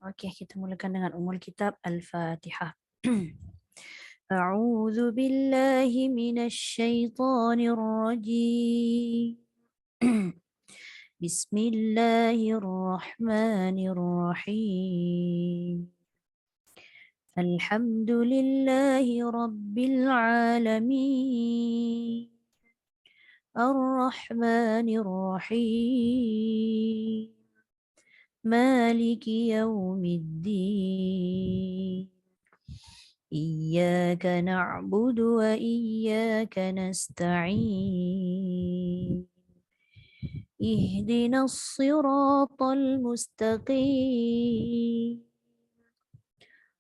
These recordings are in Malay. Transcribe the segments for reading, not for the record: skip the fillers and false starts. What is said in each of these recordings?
Okey, kita mulakan dengan Ummul Kitab Al-Fatihah. A'udzu billahi minasy syaithanir rajim. Bismillahirrahmanirrahim. Alhamdulillahi rabbil alamin. Ar-Rahmanir Rahim. مالك يوم الدين إياك نعبد وإياك نستعين اهدنا الصراط المستقيم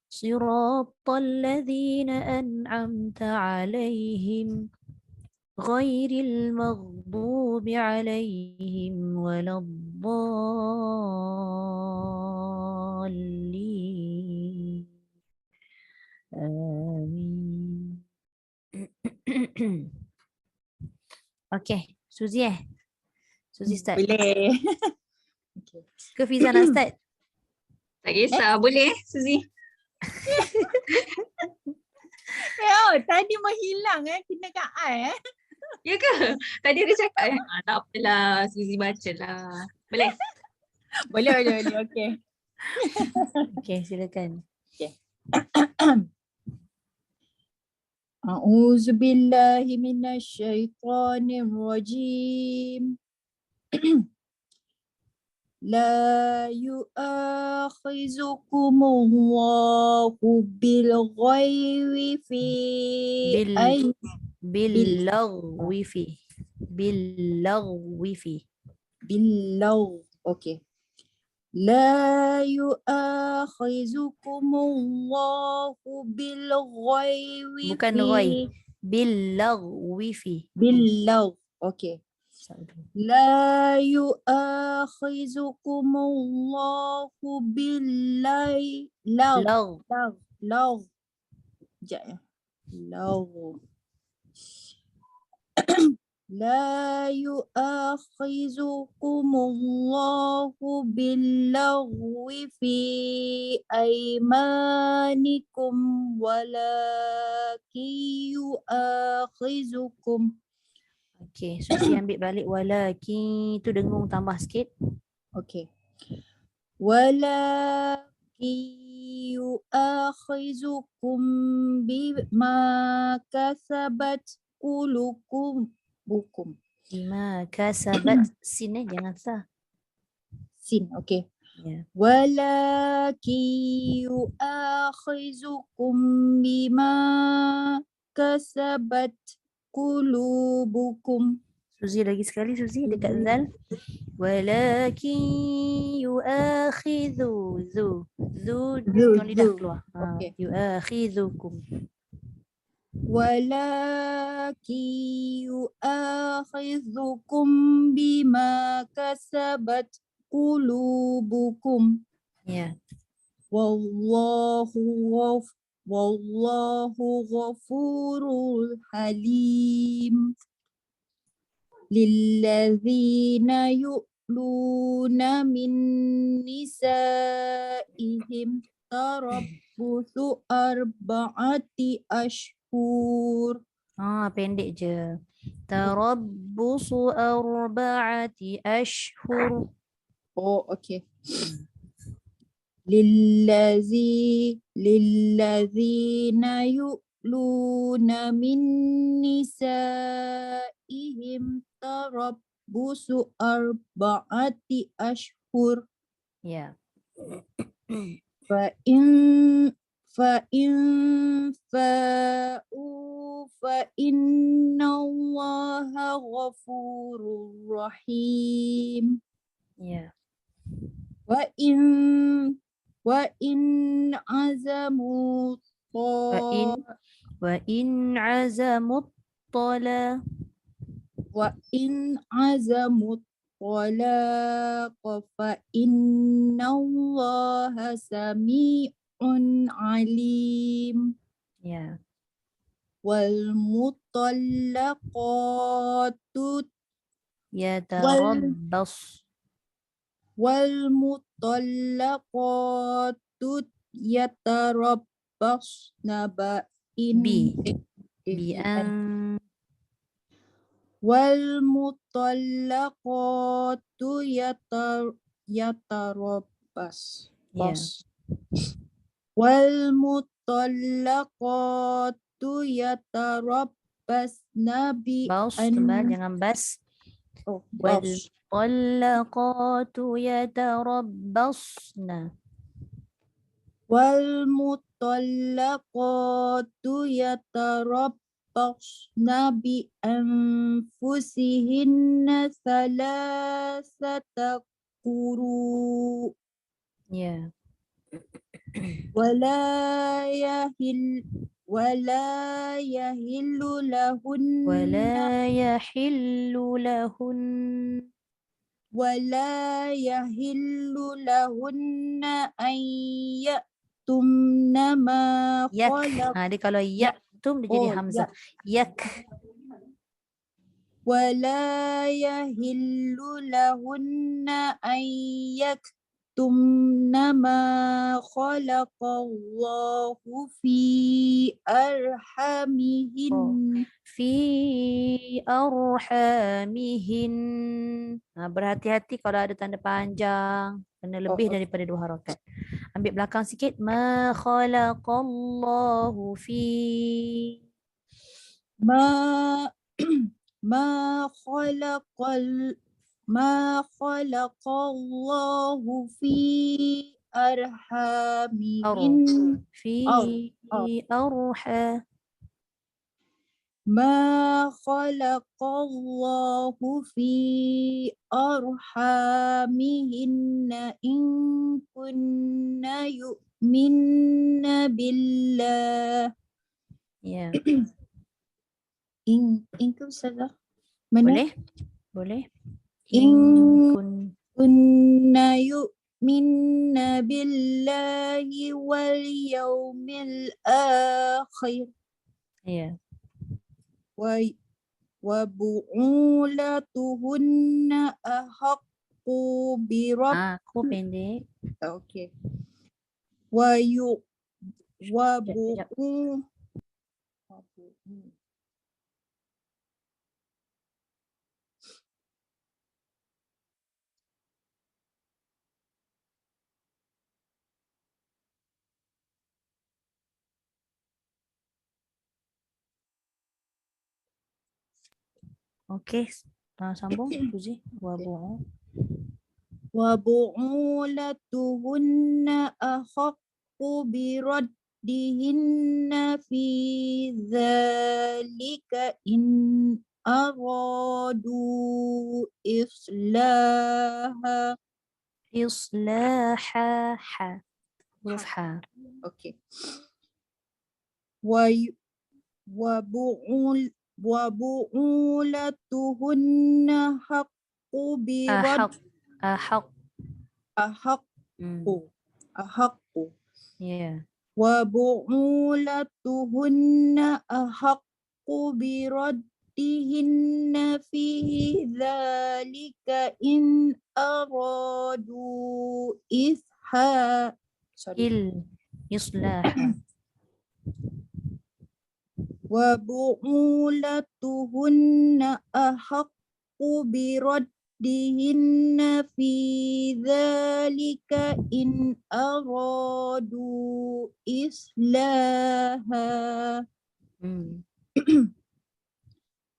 صراط الذين أنعمت عليهم غير المغضوب عليهم ولا الضالين آمين. Okey, Suzy Suzy start. Boleh. Okay. Ke Fiza nak start? Tak kisah, boleh Suzy? Tadi menghilang kena kat I Ya ke? Tadi dia cakap tak apalah, Suzy baca lah. Boleh? Boleh. Okay. Okey, silakan. A'udzu billahi minasy syaithanir rajim. La yu'akhizukumullahu bil ghaiwi fi Billaghwi fi. Okay. La yu'akhizukumullahu bil ghaiwi Bukan ghai. Billaghwi fi. Okay. La yu'akhizukumullahu billahi Lagh. Sekejap ya. La yu'akhizukumullahu billaghwi fi aymanikum walakin yu'akhizukum. Okey, Suzy ambil balik walakin tu dengung tambah sikit. Okay. Walakin yu'akhizukum bima kasabat qulubukum. Bima kasabat sin jangan sah. Sin, okay. Ya. Walakin yu'akhizukum bima kasabat qulubukum. Suzy lagi sekali, Suzy dekat Zal. Walakin yu'akhidhu zu yang lidah keluar. Okay. Yu'akhidhukum. Walakin yu'akhidhukum bima kasabat qulubukum. Ya. Wallahu ghafurul halim. Lilladzina yu'luna min nisa'ihim tarabbusu arba'ati ashhur. Pendek je. Tarabbusu arba'ati ashhur. Oh, okay. Lilladzina yu'luna min nisa'ihim tarabbusu arba'ati ashhur. Ya. Fa'in fa'u fa'innallaha ghafurur rahim. Ya. Wa'in azamu Wa in azamut tala. وإن عزموا الطلاق فإن الله سميع عليم. Ya. والمطلقات Yatarabbas. wal mutallaqatu yatarabbasna Bi. bi Bi'an. wal mutallaqatu yatarabbas Ya. wal mutallaqatu yatarabbasna bi Baus tebal, jangan bas. Wal bas mutallaqatu yatarabbasna. wal mutallaqatu yatarabbasna bi anfusihinna thalathata quru Ya. wala yahillu lahunna Wala yahillu lahun. ولا يحل لهن أن يأتمن ما Yak. خلق Dia kalau yak tum dia jadi hamzah. Yak. ولا يحل لهن أن يكتمن ما خلق الله في أرحامهن Fi arhamihin. Berhati-hati kalau ada tanda panjang. Kena lebih daripada 2 harakat. Ambil belakang sikit. Ma khalaqallahu fi. ما ما خلق الله في أرحامهن Fi arha. ما خلق الله في أرحامهن إن كن يؤمن بالله Ya. إن كن salah mana Boleh? Boleh. In kun. كن يؤمن بالله واليوم الآخر Ya. وبعولتهن أحق برب Aku pendek. okay Sekejap. Okey. Sambung. Suzy. Wabu'u. وبعولتهن أحق بردهن في ذلك إن أرادوا إصلاحا Islaha. Ha. Huruf ha. أوكي وبعولتهن حق برد Ahaq. أحق أحق Ya. وبعولتهن أحق بردهن في ذلك إن أرادوا Islaha. وبعولتهن أحق بردهن في ذلك إن أرادوا إصلاحا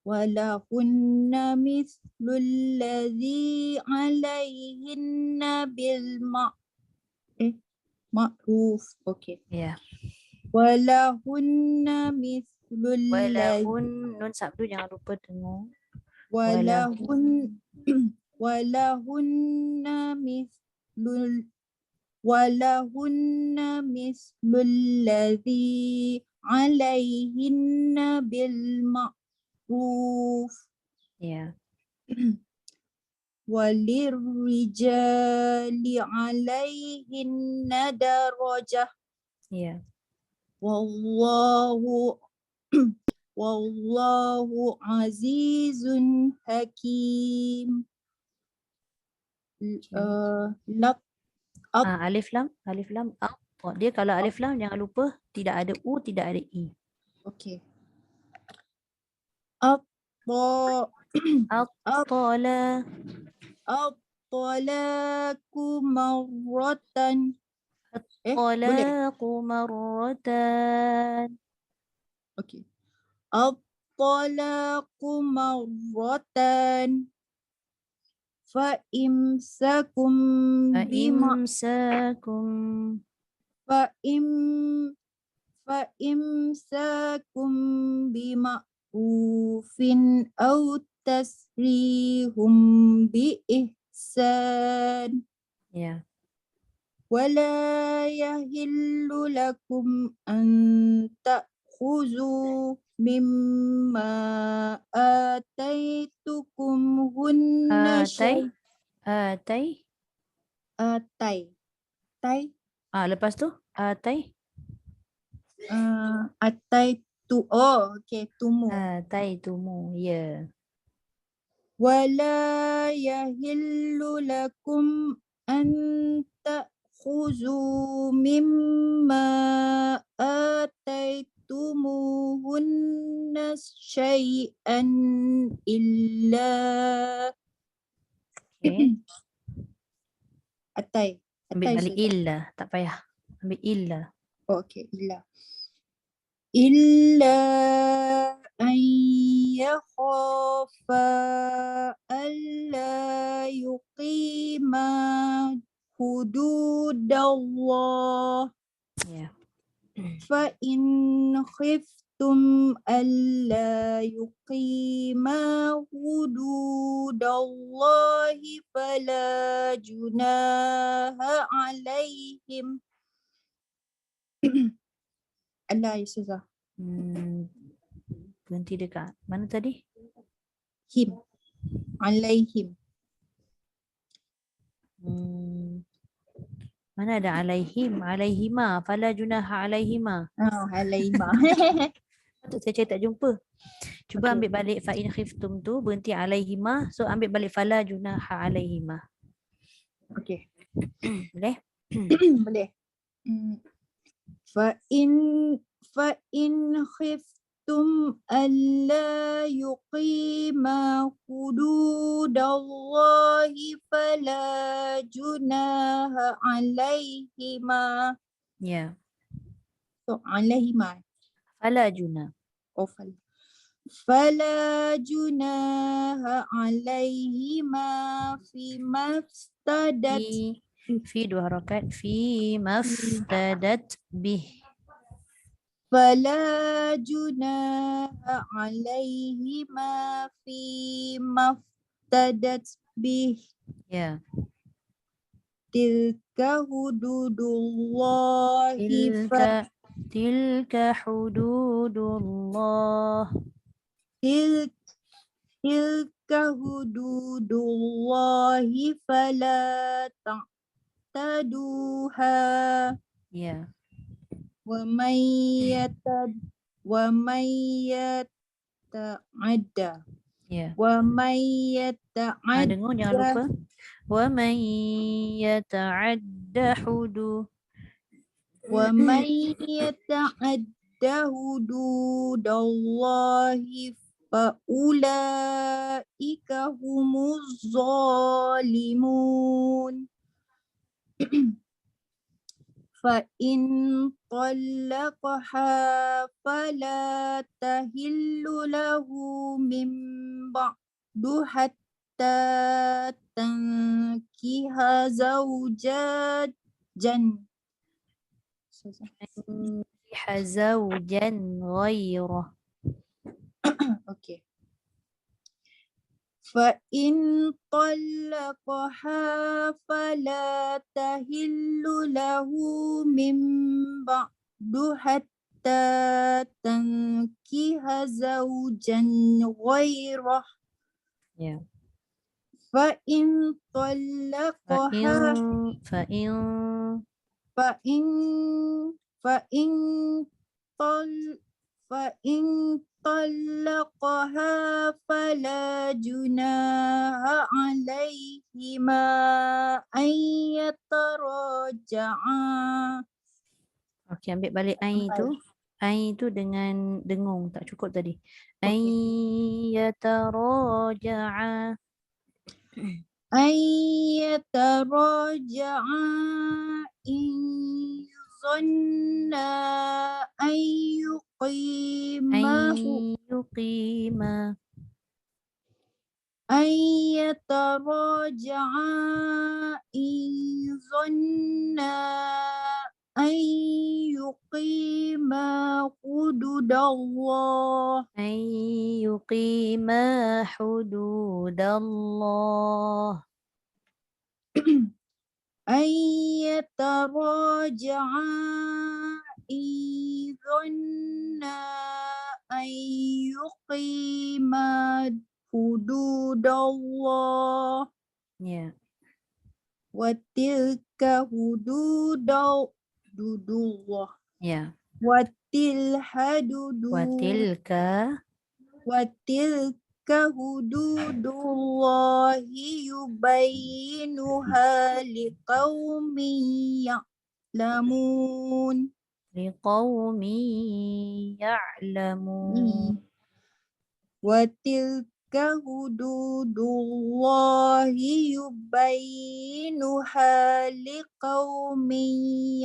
ولهن مثل الذي عليهن بالمعروف أوكي Ya. ولهن مثل الذي Walahun. Nun sabdu jangan lupa dengar. ولهن مثل الذي عليهن بالمعروف Ya. وللرجال عليهن درجة Ya. والله عزيز حكيم Lap. Up. Alif lam. Oh, dia kalau alif lam jangan lupa tidak ada u, tidak ada i. Okay. Up. At-tala. At-talaku marratan. Boleh? At-talaqu marratan. Okay. At-talaku marratan. Fa'imsakum Fa'imsakum. fa'imsakum bima'rufin aw tasrihum bi ihsan. Ya. ولا يحل لكم أن تأخذوا مما آتيتكمهن Atai. Atai. Atai. Lepas tu atai. Tumu. Ataitumu. Ya. ولا يحل لكم أن تأخذوا مما آتيتموهن شيئا إلا Okay. Atai. Ambil balik illa. Tak payah. Ambil illa. Okay, إلا أن يخافا ألا يقيما حدود الله Ya. فإن خفتم ألا يقيما حدود الله فلا جناح عليهم. Allah Yusuzah. Berhenti dekat. Mana tadi? Him. Alaihim. Mana ada alaihim? Alaihima. Fala junaha alaihima. Alaihima. Patut saya cari tak jumpa. Cuba Okay. ambil balik fa'in khiftum tu. Berhenti alaihima. So ambil balik fala junaha alaihima. Okay. Boleh? Boleh. فإن خفتم ألا يقيما حدود الله فلا جناح عليهما. Ya. So, عليهما. Fala junah. فلا جناح عليهما فيما افتدت. Fi dua harakat. Fi maftadat bih. فلا جناح عليهما فيما افتدت به. Ya. تلك حدود الله Tilka hududullah. تلك حدود الله فلا تعتدوها. Ya. ومن يتعدى Ya. ومن يتعدى Dengar jangan lupa. Wa man yata'adda hudud. ومن يتعدى حدود الله فأولئك هم الظالمون. فإن طلقها فلا تحل له من بعد حتى تنكح زوجا Zawjan ghairah. Okay. فإن طلقها فلا تحل له من بعد حتى تنكح زوجا غيره. Ya. فإن طلقها فإن طلقها فلا جناح عليهما أن يتراجعا. Okey, ambil balik ain tu. Ain tu dengan dengung, tak cukup tadi. Ain Okey. yataraja'a. أن يتراجعا إن ظنا أن Ain يقيما yuqima. أن يتراجعا إن ظنا أن يقيما حدود الله. Ain yuqima hududallah. أن يتراجعا إن ظنا أن يقيما حدود الله Ya. وتلك حدود الله Ya. وتلك حدود Watilka. وتلك حدود الله يبينها لقوم يعلمون. Liqawmi ya'lamun. وتلك حدود الله يبينها لقوم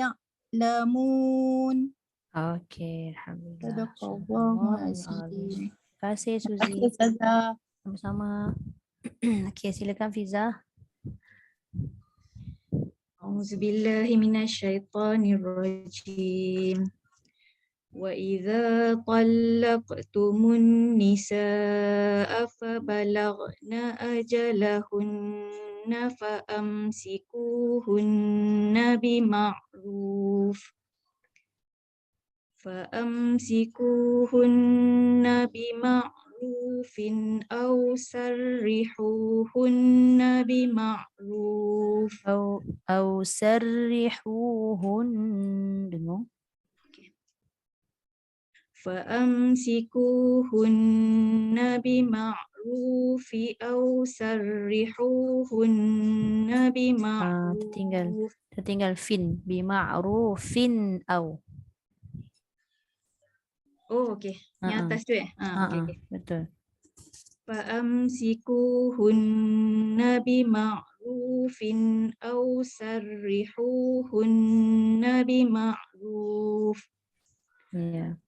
يعلمون. Okey, alhamdulillah. Sadaqallahul Terima kasih Suzy. Ustazah. Sama-sama. Okey, silakan Fiza. A'udzubillahi minasyaitonirrajim. Wa idza talaqtumun nisaa fabalaghna ajalahunna faamsikuhunna bima'ruf bima'rufin aw sarrihuhunna bima'ruf. Au sarrihuhun. Dengung. Fa'amsikuhunna bima'rufi aw sarrihuhunna bima'ruf. Tertinggal fin. Bima'rufin au. Oh, okey. Yang atas tu okey. Betul. Fa'amsikuhunna bima'rufin aw sarrihuhunna bima'ruf. Ya.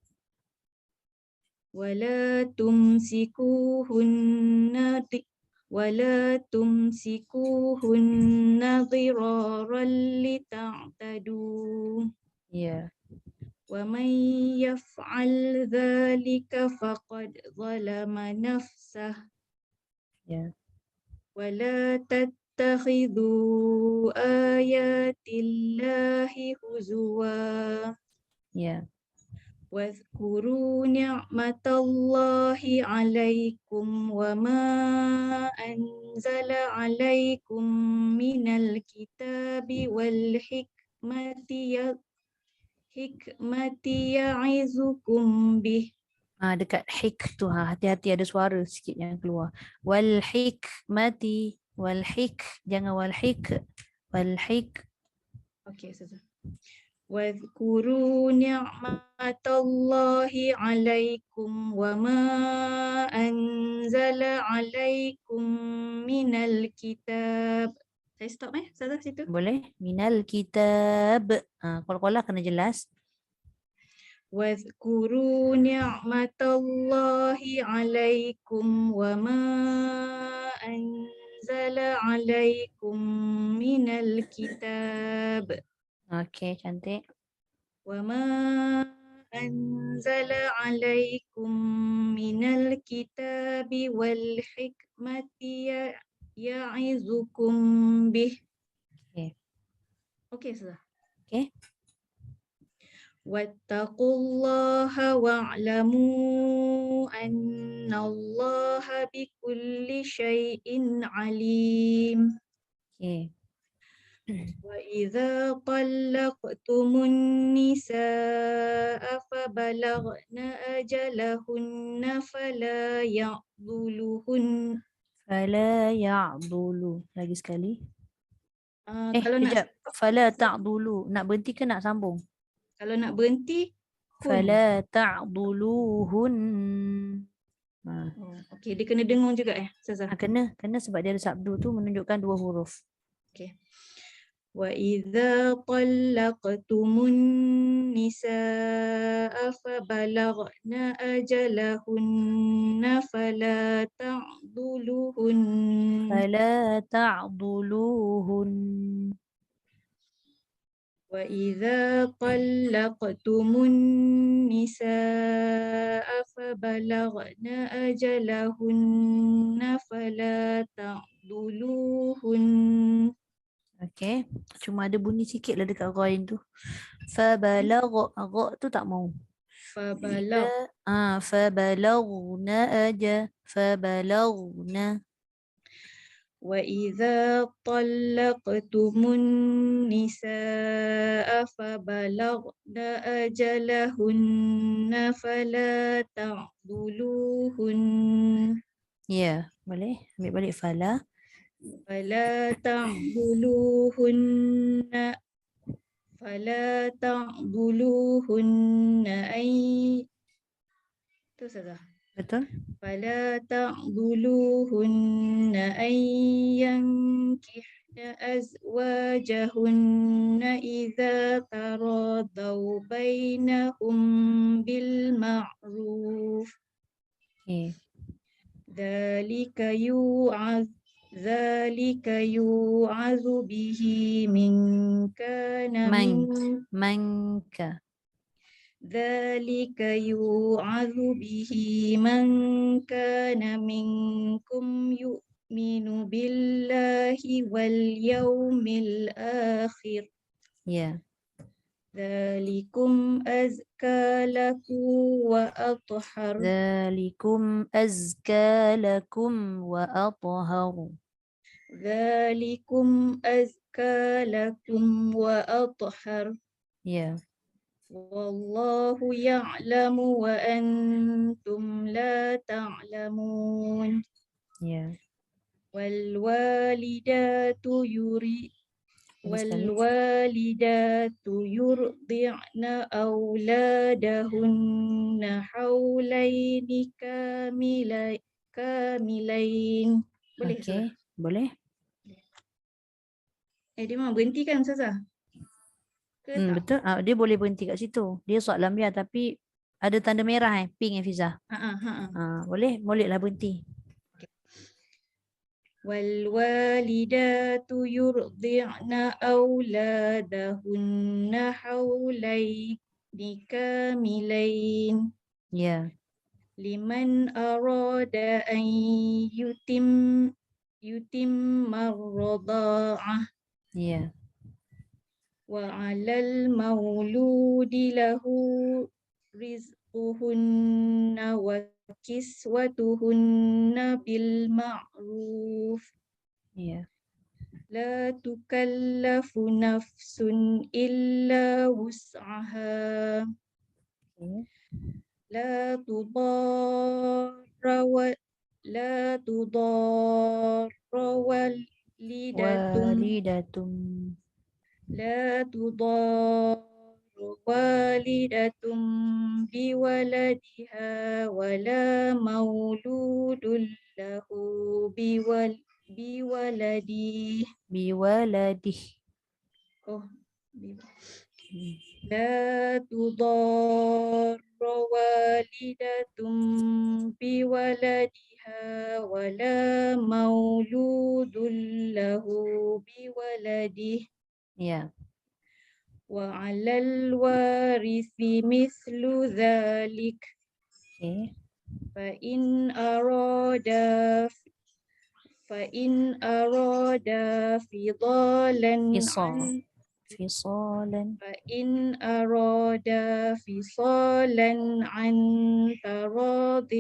Wala tumsikuhunna dhiraran lita'tadu. Ya. Wa man yaf'al dhalika faqad zalama nafsah. Ya. Wala tattakhidhu ayatillahi huzwa. Ya. واذكروا نعمة الله عليكم وما أنزل عليكم من الكتاب والحكمة يعظكم به. Dekat hik tu hati-hati ada suara sikit yang keluar. Wal hikmati. Wal hik. Jangan wal hik. Wal hik. Okey, Ustazah. واذكروا نعمة الله عليكم وما أنزل عليكم من الكتاب. Saya stop Ustazah situ. Boleh? Minal kitab. Kalau kena jelas. واذكروا نعمة الله عليكم وما أنزل عليكم من الكتاب. Okey, cantik. وما أنزل عليكم من الكتاب والحكمة يعظكم به. Okey, Ustazah. Okey. واتقوا الله واعلموا أن الله بكل شيء عليم. Okey. وإذا طلقتم النساء فبلغن أجلهن Fala ya'dulu. Lagi sekali. kalau nak Kejap. Fala ta'dulu. Nak berhenti ke nak sambung? berhenti hun. Fala ta'duluhun. Okey, dia kena dengung juga Ustazah. Kena sebab dia ada sabdu tu menunjukkan 2 huruf. Okey. وَإِذَا طَلَّقْتُمُ النِّسَاءَ فَبَلَغْنَ أَجَلَهُنَّ فَلَا تَعْضُلُوهُنَّ Fala ta'duluhun. وَإِذَا طَلَّقْتُمُ النِّسَاءَ فَبَلَغْنَ أَجَلَهُنَّ فَلَا تَعْضُلُوهُنَّ. Okey. Cuma ada bunyi sikit lah dekat ghain tu. Fabalagh. Gha tu tak mau. فَبَلَغْ Fabalaghna aja. Fabalaghna. وَإِذَا طَلَّقْتُمُ النِّسَاءَ فَبَلَغْنَ أَجَلَهُنَّ فَلَا تَعْضُلُوهُنَّ Ya, boleh. Ambil balik fala. فَلَا تَعْضُلُوهُنَّ أَن tu saja. Betul? فَلَا تَعْضُلُوهُنَّ أَن يَنكِحْنَ أَزْوَاجَهُنَّ إِذَا تَرَاضَوْا بَيْنَهُم بِالْمَعْرُوفِ Okay. ذَلِكَ يُوعَظُ بِهِ مِنْ كَانَ Manka. ذَلِكَ يُوعَظُ بِهِ مَنْ كَانَ مِنْكُمْ يُؤْمِنُ بِاللَّهِ وَالْيَوْمِ الْآخِرِ Ya. ذَلِكُمْ أَزْكَى لَكُمْ وَأَطْهَرُ Dzalikum azka lakum wa atharu. ذَلِكُمْ أَزْكَى لَكُمْ وَأَطْهَرُ Ya. وَاللَّهُ يَعْلَمُ وَأَنْتُمْ لَا تَعْلَمُونَ Ya. والوالدات يرضعن أولادهن حولين كاملين. Boleh Okey, boleh. dia mau berhenti kan Ustazah? Ke tak? Betul. Dia boleh berhenti kat situ. Dia soal lambiah tapi ada tanda merah pink Fiza. Bolehlah berhenti. والوالدات يرضعن أولادهن حولين كاملين Ya. لمن أراد أن يتم الرضاعة Ya. وعلى المولود له رزقهن وكسوتهن بالمعروف Ya. لا تكلف نفس إلا وسعها Okay. لا تضار Walidatum. لا تضار والدة بولدها ولا مولود له بولده Biwaladih. لا تضار والدة بولدها ولا مولود له بولده Ya. وعلى الوارث مثل ذلك Okay. فإن أرادا فضالا Fisal. fisalan. فإن أرادا فصالا عن تراض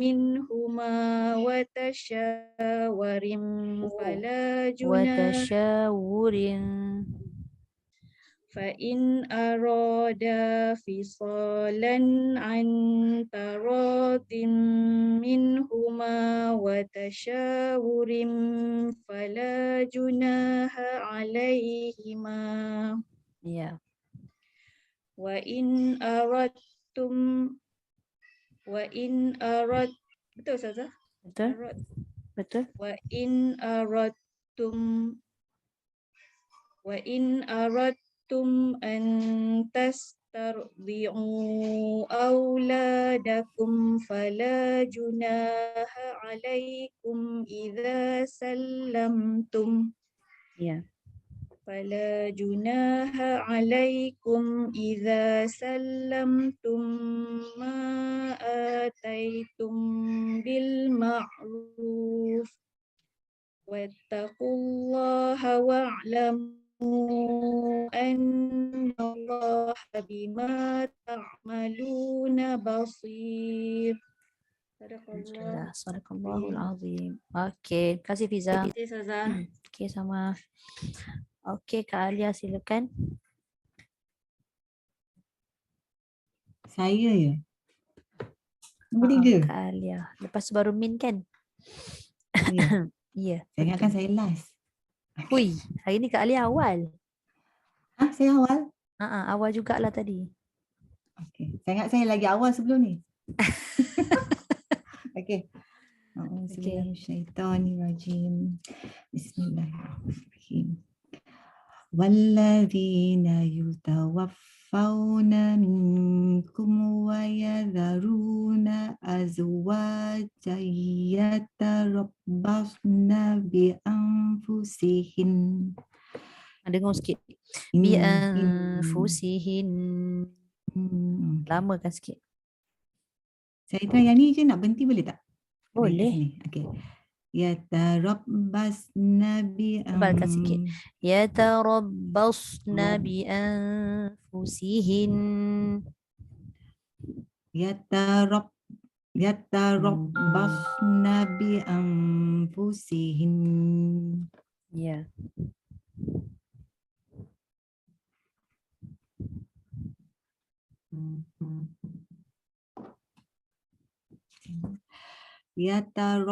منهما وتشاور فلا جناح Watashawurin. فإن أرادا فصالا عن تراض منهما وتشاور فلا جناح عليهما Ya. وإن أردتم betul Ustazah? Betul? Arad- Betul? وإن أردتم أن تسترضعوا أولادكم فلا جناح عليكم إذا سلمتم Ya. فلا جناح عليكم إذا سلمتم ما آتيتم بالمعروف واتقوا الله واعلموا أن الله بما تعملون بصير. صدق الله. Alhamdulillah. Sadaqallahul azim. Okey, kasih Fiza. Terima kasih Ustazah. Okey, sama. Okey, Kak Alia silakan. Saya ya? Nombor 3. Kak Alia. Lepas tu baru Min kan? Ya. Ya. Saya ingatkan saya last. Hui, hari ni Kak Alia awal. Saya awal? Awal jugalah tadi. Okey. Saya ingat saya lagi awal sebelum ni. Okey. A'udzubillahiminasyaitonirrajim. Bismillahirrahmanirrahim. Walladzina yutawaffawna minkum wa yadharuna azwajan yatarabbasna bi anfusihin. Dengar sikit. Bi anfusihin. Lama kan sikit. Saya try yang ni je, nak berhenti boleh tak? Boleh. Okey. Yatarabbasna bi Tebalkan sikit. Yatarabbasna bi anfusihin. Yatarabbasna bi anfusihin. Ya.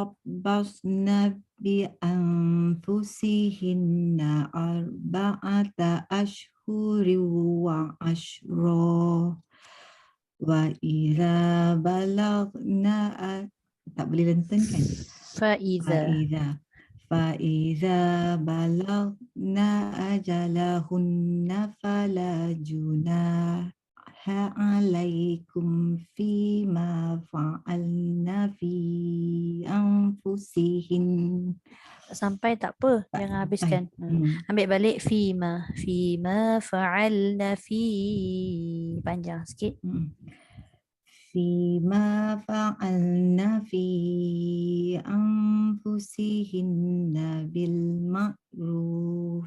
Yatarabbasna bi anfusihinna arba'ata ashhurin wa ashra. Wa idza balagna, tak boleh lenten kan? Fa'idza balagna ajalahunna fala junaha alaikum fima fa'alna fi anfusihin. Sampai tak apa, jangan habiskan. Ambil balik fima fa'alna fi, panjang sikit. Fima fa'alna fi anfusihinna bil ma'ruf.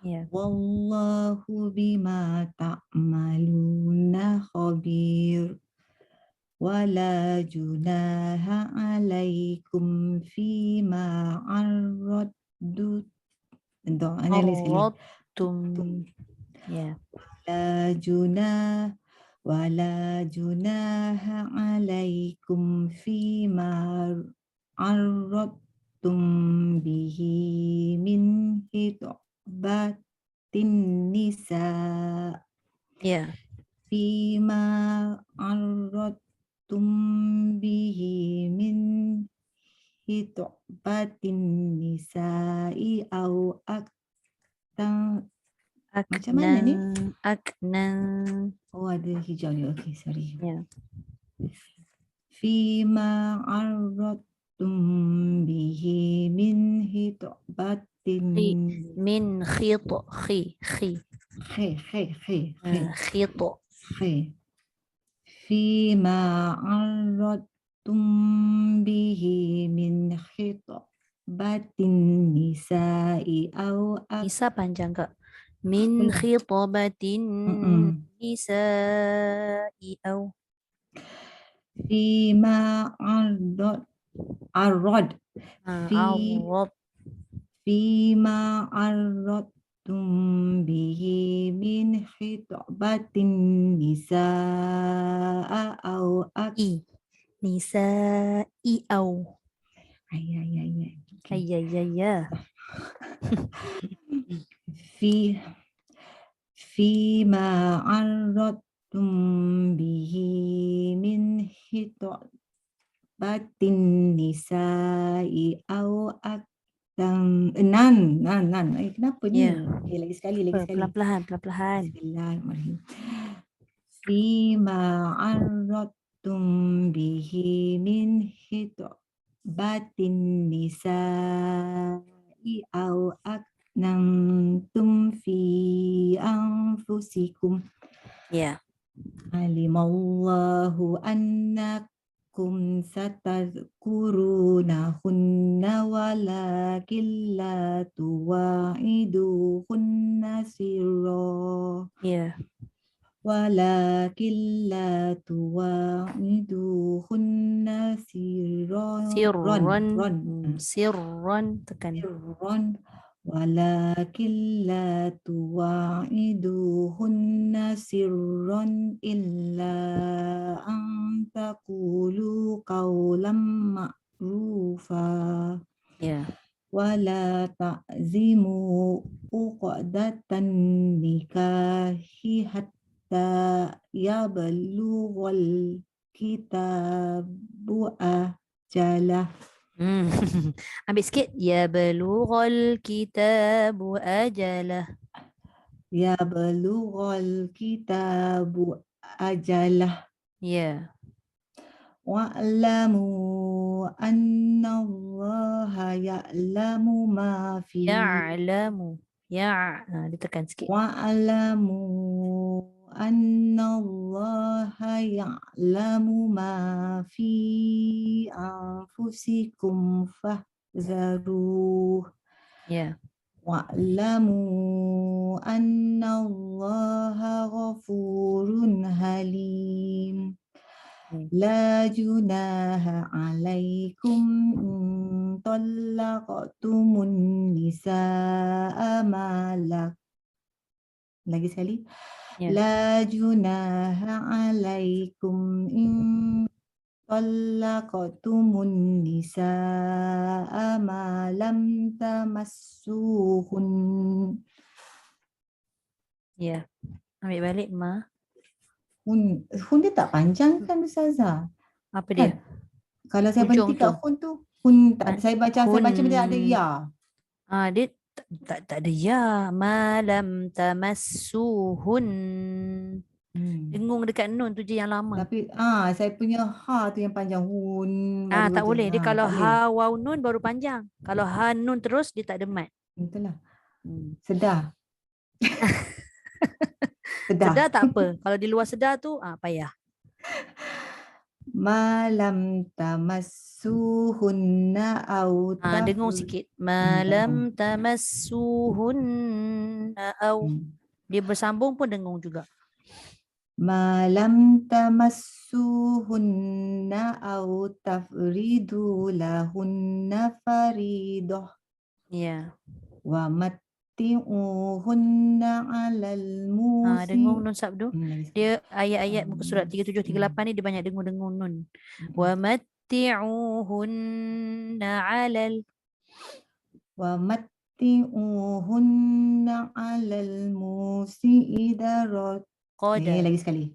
Ya. Wallahu bima ta'maluna khabir. Wala junaha alaikum fima arradtum. Ya. Wala junaha alaikum fima arradtum bihi min hitbatin nisa. Ya. Fima arradtum bihi min hitbatin nisa'i au aktan. Macam mana ni? Aknan. Oh, ada hijau ni. Okey, sorry. Ya. Fima arradtum bihi min hitbatin. Min khit. Fima arradtum bihi min hitbatin nisa'i au Nisa panjang Kak. min Ulang. khitabatin Mm-mm. nisa'i au Fima arad. Fi awrad. Fima arradtum bihi min khitabatin nisaa au Nisa'i au. ay. Okay. Ayayaya. Fima arradtum bihi min khitabatin nisa'i au nan. Kenapa ni? Ya. Okay, lagi sekali. Perlahan-lahan. Bismillahirrahmanirrahim. Fima arradtum bihi min khitabatin nisa'i au aknantum fi anfusikum Ya. alimallahu annakum satadhkurunahunna walakin la tuwa'iduhunna sirra Ya. walakin la tuwa'iduhunna sirran Sirran tekan. sirran walakin la tuwa'iduhunna sirran illa an taqulu qawlan ma'rufa Ya. wala ta'zimu uqdatan nikahi hatta yablughal kitabu ajalah. Ambil sikit. Ya belughal kitabu ajalah. Yablughal kitabu ajalah. Ya. Wa'lamu anna allaha ya'lamu ma fi Ya'lamu. Ditekan sikit. wa'lamu anna allaha ya'lamu ma fi anfusikum fahzaruh Ya. wa'lamu anna allaha ghafurun halim. La junaha alaikum in talaqtumun nisaa lagi sekali. Ya. La junaha alaikum in talaqtumun nisaa ma lam tamassuhun. Ya. Ambil balik ma. Hun dia tak panjang kan Ustazah? Apa Kan? dia? Kalau saya Hujung berhenti kat tu. hun tu, hun tak, saya baca Hun. macam dia ada ya. Dia tak ada ya. Malam tamassuhun. Dengung dekat nun tu je yang lama. Tapi saya punya ha tu yang panjang hun baru Tak je. boleh. Dia kalau tak boleh. ha waw nun baru panjang. Kalau ha nun terus dia tak ada mat. Itulah. Sedar. Sedar tak apa. Kalau di luar sedar tu payah. Malam tamassuhunna au Dengung sikit. Malam tamassuhun au. Dia bersambung pun dengung juga. Malam tamassuhunna au tafridu lahunna faridah. Ya. Wa matti'uhunna 'alal musi. Dengung nun sabdu. Dia ayat-ayat muka surat 37 38 ni dia banyak dengung-dengung nun. Wa matti'uhunna 'alal Matti'uhunna 'alal musi'i darat. Lagi sekali.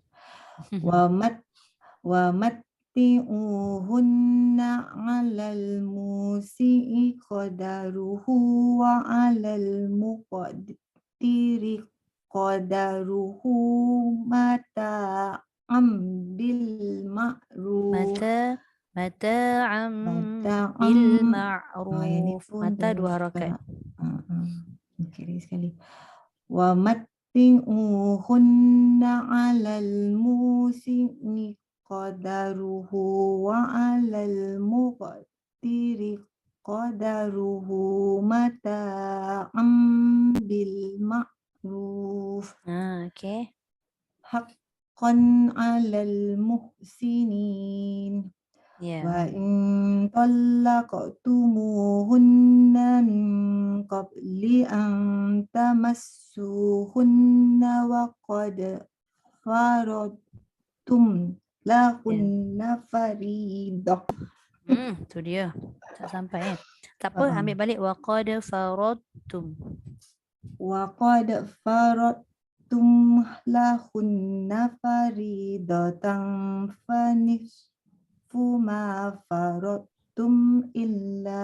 Wa matti'uhunna 'alal musi'i qadaruhu wa 'alal muqaddiri qadaruhu mata'am bil ma'ruf. Mata'am bil ma'ruf. Mata dua harakat. Okey, lagi sekali. Wa matti'uhunna 'alal musi'i qadaruhu wa 'alal muqaddiri qadaruhu mata'am bil ma'ruf. Okay. haqqan 'alal muhsinin. Ya. وإن طلقتموهن من قبل أن تمسوهن وقد فرضتم لهن فريضة. Tu dia. Tak sampai Tak apa, ambil balik waqad faradtum. وقد فرضتم لهن فريضة فنصف ما فرضتم إلا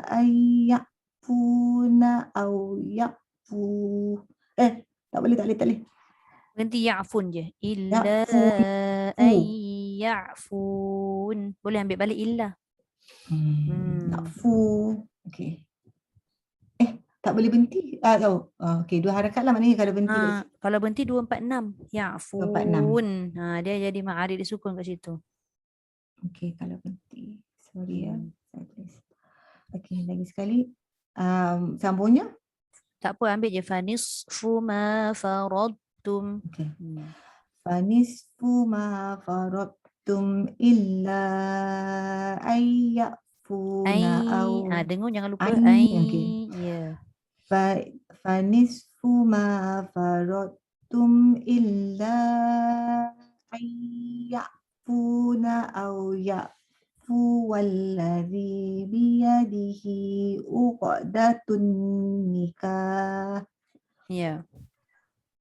أن يعفون أو يعفو tak boleh. Berhenti ya'fun je. Illa Ya'fu. ay ya'fun. Boleh ambil balik illa. Ya'fu. Okey. Tak boleh berhenti. Okey, 2 harakat lah maknanya kalau berhenti kat situ. Kalau berhenti 246. Ya'fun. Dia jadi ma'arif dia sukun kat situ. Okey, kalau berhenti. Sorry ya. Saya tulis. Okey, lagi sekali. Sambungnya? Tak apa, ambil je fanisfu ma faradtum. Okey. Fanisfu ma faradtum illa ayyafuna au dengung jangan lupa okey. Ya. Fanisfu ma faradtum illa ayyafuna au ya'fu walladhi biyadihi uqdatun nikah. Ya.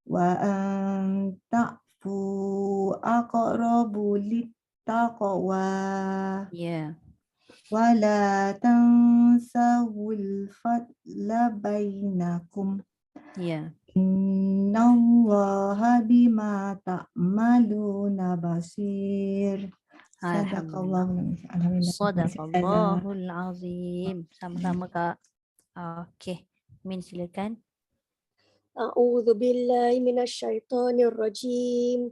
Wa an ta'fu aqrabu littaqwa. Ya. Wa la tansawul fadla bainakum. Ya. Innallaha bima ta'maluna basir. Alhamdulillah. Sadaqallahul azim. Sama-sama Kak. Okey. Min silakan. A'udzu billahi minasyaitonir rajim.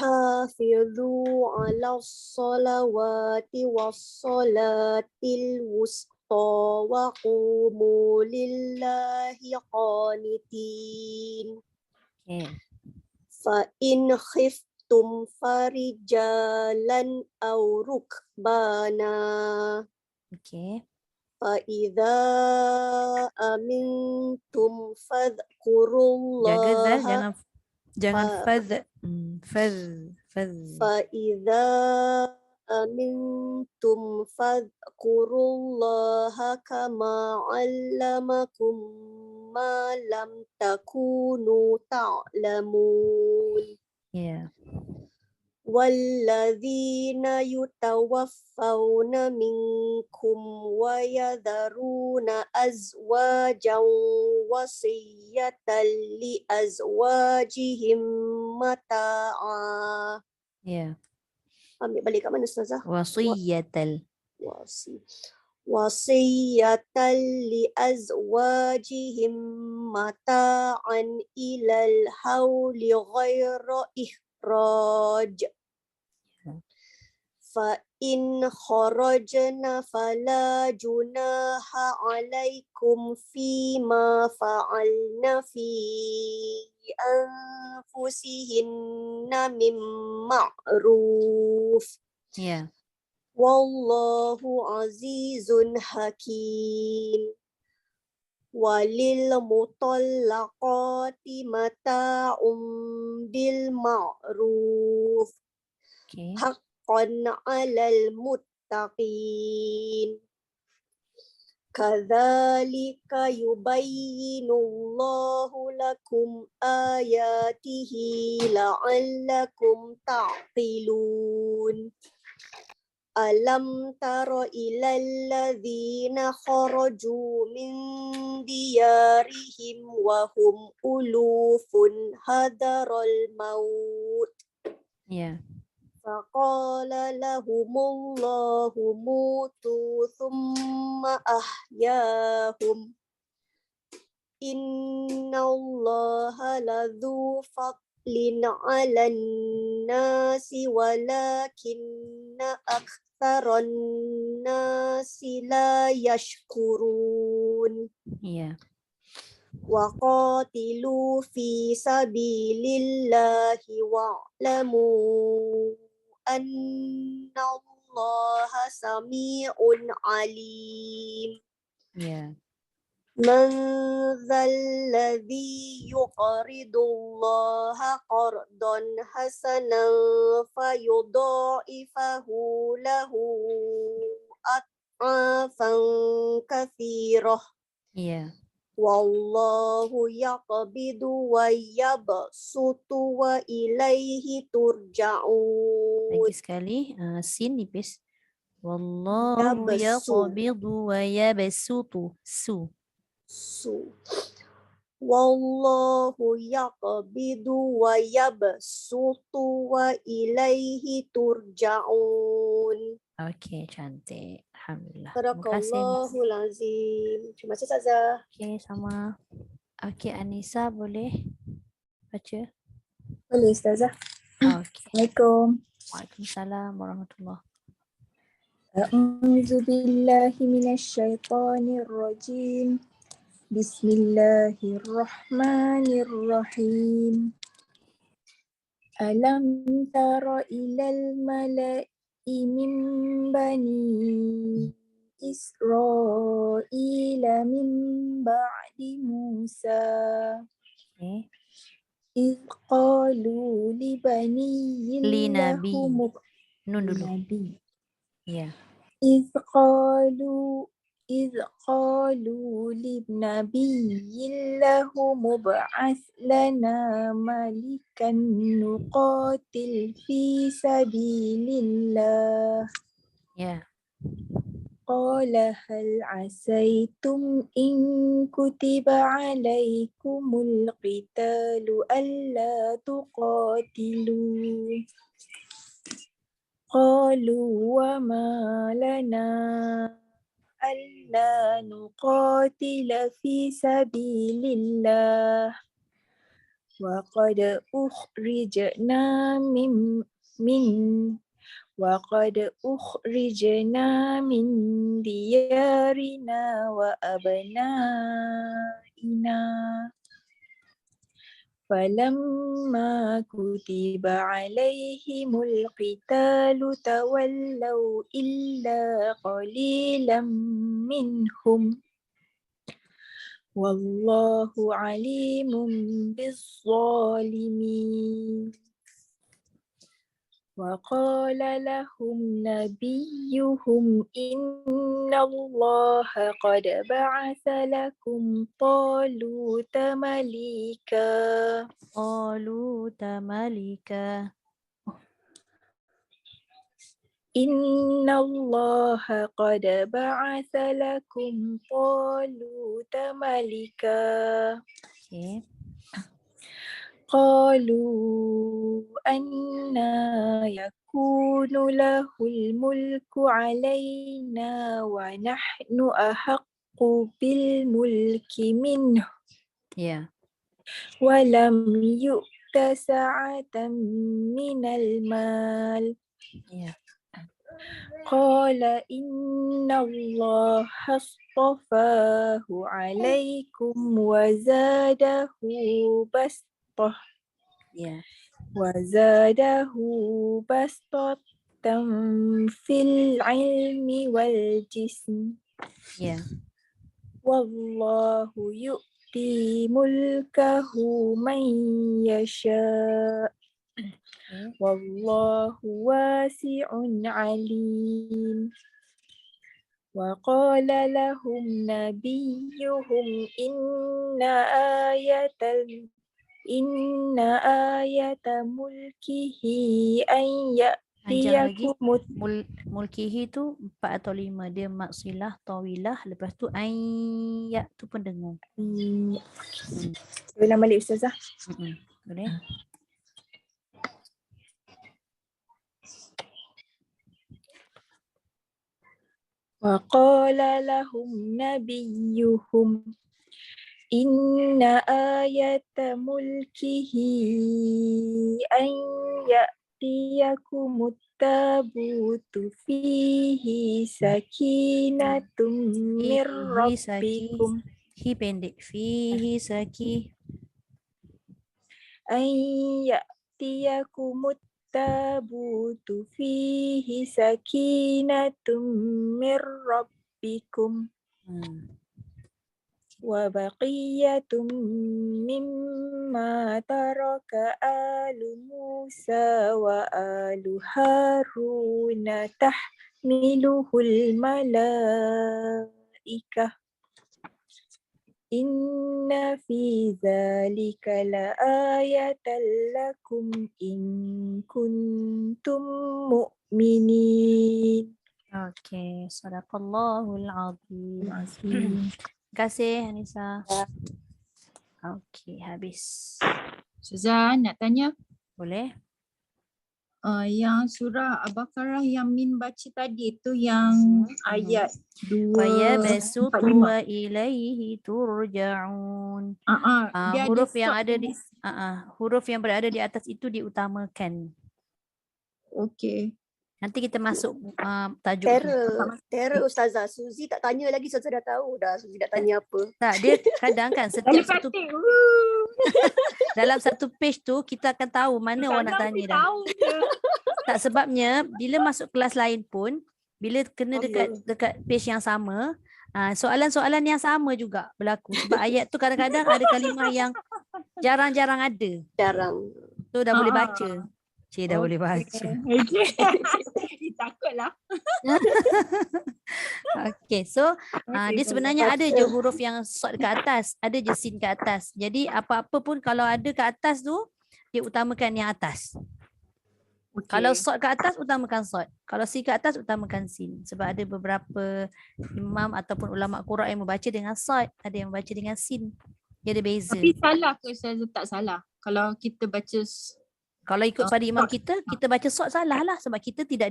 Hafizu 'alas salawati was salatil wusta wa qumu lillahi qanitin. Okay. Fa in khiftum farijalan aw rukbana. Okay. Fa'idha amintum fadhkurullaha. Jangan fadh. Fa'idha amintum fadhkurullaha kama 'allamakum ma lam takunu ta'lamun. Ya. وَالَّذِينَ يُتَوَفَّوْنَ مِنكُمْ وَيَذَرُونَ أَزْوَاجًا وَصِيَّةً لِأَزْوَاجِهِمْ مَتَاعًا. Ya. Ambil balik kat mana Ustazah? Wasiyatal. وَصِيَّةً لِأَزْوَاجِهِمْ مَتَاعًا إِلَى الْحَوْلِ غَيْرَ إخراج. فَإِنْ خَرَجْنَ فَلَا جُنَاحَ عَلَيْكُمْ فِيمَا فَعَلْنَ فِي أَنفُسِهِنَّ مِنْ مَعْرُوفٍ. Ya. Wallahu azizun hakim. Walil mutallaqati mata'um bil ma'ruf. Okay. Haqqan 'alal muttaqin. Kadzalika yubayyinullahu lakum ayatihi la'allakum ta'qilun. Alam tara ilal ladzina kharaju min diyarihim wa hum ulufun hadaral maut. Ya. Faqala lahumullahu mutu thumma ahyahum. Innallaha ladzu fadlin 'alan nasi walakinna aktsaran nasi la yashkurun. Ya. وقاتلوا في سبيل الله واعلموا أن الله سميع عليم. Ya. من ذا الذي يقرض الله قرضا حسنا فيضاعفه له أضعافا كثيرة Ya. والله يقبض ويبسط وإليه ترجعون. Lagi sekali, sin nipis. Wallahu Yabsu. yaqbidu wa yabsutu. والله يقبض ويبسط وإليه ترجعون. Okey, cantik. Alhamdulillah. Terima kasih. Sadaqallahul azim. Terima kasih Ustazah. Okey, sama. Okey, Anissa boleh baca? Boleh Ustazah. Okey. Assalamualaikum. Waalaikumsalam warahmatullahi. A'udzu billahi minasyaitonir rajim. Bismillahirrahmanirrahim. Alam tara ilal mala'i min bani Israila min ba'di Musa Okey. إذ قالوا لبني Linabi. لهم Nun dulu. Nabi. Ya. إذ قالوا للنبي لهم ابعث لنا ملكا نقاتل في سبيل الله Ya. قال هل عسيتم إن كتب عليكم القتال ألا تقاتلوا قالوا وما لنا ألا نقاتل في سبيل الله وقد أخرجنا من ديارنا وأبنائنا فلما كتب عليهم القتال تولوا إلا قليلا منهم والله عليم بالظالمين وقال لهم نبيهم إن الله قد بعث لكم طالوت ملكا طالوت ملكا. إن الله قد بعث لكم طالوت ملكا Okey. قالوا أنى يكون له الملك علينا ونحن أحق بالملك منه Ya. ولم يؤت سعة من المال Ya. قال إن الله اصطفاه عليكم وزاده بسطة في العلم والجسم Ya. والله يؤتي ملكه من يشاء Okey. والله واسع عليم وقال لهم نبيهم إن آية ملكه أن Panjang lagi. يأتيكم Mulkihi tu 4 atau 5. Dia maksilah, tawilah. Lepas tu ayat tu pendengar. Ulang balik Ustazah. Boleh? وقال لهم نبيهم إن آية ملكه أن يأتيكم التابوت فيه سكينة من ربكم Hi pendek. Fihi saki. An ya'tiyakumut tabutu fihi sakinatum mir rabbikum wa baqiyatum mimma taraka alu Musa wa alu Haruna tahmiluhul malaikah. Inna fi dzalika laayatan lakum in kuntum mu'minin. Okey, sadaqallahul azim. Azim. Terima kasih Anissa. Okey, habis. Ustazah nak tanya, Boleh? yang surah Al-Baqarah yang Min baca tadi tu yang ayat 2 Wa yabsutu 45. wa ilaihi turja'un. Dia Huruf ada yang stop ada tu. di huruf yang berada di atas itu diutamakan. Okey. Nanti kita masuk tajuk tu. Terror Ustazah. Suzy tak tanya lagi. Ustazah dah tahu dah. Suzy nak tanya apa. Tak, dia kadang kan Dari setiap satu praktik. dalam satu page tu kita akan tahu mana orang nak tanya dah. Tahu je. Tak, sebabnya bila masuk kelas lain pun bila kena dekat page yang sama, soalan-soalan yang sama juga berlaku. Sebab ayat tu kadang-kadang ada kalimah yang jarang-jarang ada. Jarang. Tu dah boleh baca. Cik dah boleh baca. Okey. Takutlah. Okay, so dia sebenarnya ada je Baca. huruf yang short ke atas, ada je sin ke atas. Jadi apa-apa pun kalau ada ke atas tu, dia utamakan yang atas. Okay. Kalau short ke atas, utamakan short. Kalau sin ke atas, utamakan sin. Sebab ada beberapa imam ataupun ulama Quran yang membaca dengan short, ada yang membaca dengan sin. Dia ada beza. Tapi salah ke Ustazah? Tak salah. Kalau kita baca Kalau ikut pada imam kita baca short salah lah. Sebab kita tidak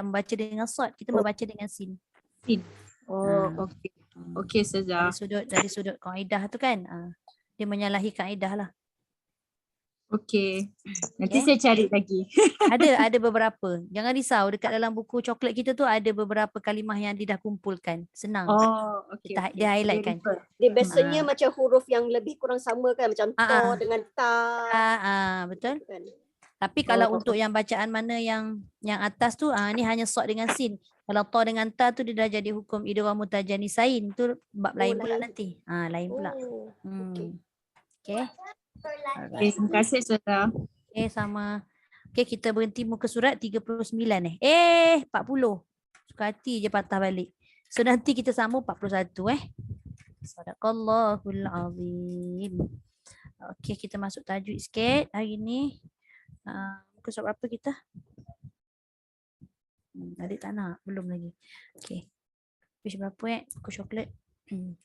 membaca dengan short, kita membaca dengan sin. okey. Okey Ustazah. Dari sudut kaedah tu kan, dia menyalahi kaedah lah. Okey. Nanti saya cari lagi. Ada beberapa. Jangan risau, dekat dalam buku coklat kita tu ada beberapa kalimah yang dia dah kumpulkan. Senang. Okey. Dia highlight kan. Dia biasanya macam huruf yang lebih kurang sama kan. Macam to dengan ta. Betul. Kan? Tapi kalau untuk yang bacaan mana yang atas tu, ni hanya short dengan sin. Kalau to dengan ta tu dia dah jadi hukum idgham mutajanisain. Tu bab lain pula nanti. Lain pula. Okay. Okay, terima kasih Ustazah. Sama. Okay, kita berhenti muka surat 39 40. Suka hati je patah balik. So nanti kita sambung 41 Sadaqallahul azim. Okay, kita masuk tajuk sikit hari ni. Muka surat berapa kita? Adik tak nak? Belum lagi. Okay. Page berapa muka coklat?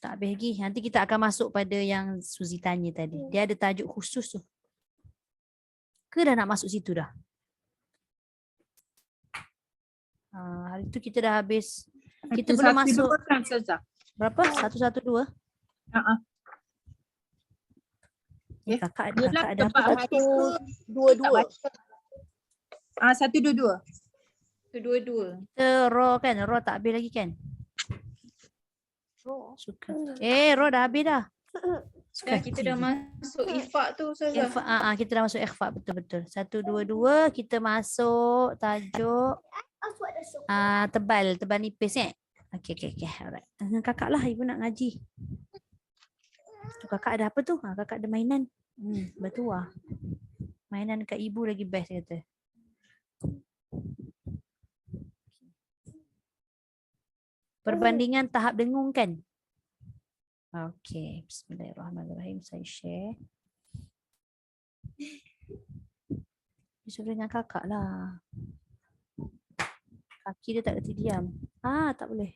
Tak habis lagi. Nanti kita akan masuk pada yang Suzy tanya tadi. Dia ada tajuk khusus tu. Ke dah nak masuk situ dah? Hari tu kita dah habis. Kita belum masuk. Kan, Ustazah? Berapa? 112? Kakak ada apa? 122. 122. 122. Kita raw kan? Raw tak habis lagi kan? Suka. Raw dah habis dah. Kita dah masuk ifak tu Ustazah. Kita dah masuk ikhfa, betul-betul. 122 kita masuk tajuk tebal nipis Okay. Alright. Dengan kakak lah, ibu nak ngaji. Tu kakak ada apa tu? Kakak ada mainan. Betul lah. Mainan dekat ibu lagi best kata. Perbandingan tahap dengung kan? Okey, bismillahirrahmanirrahim. Saya share. Disuruh dengan kakak lah. Kaki dia tak kerti diam. Tak boleh.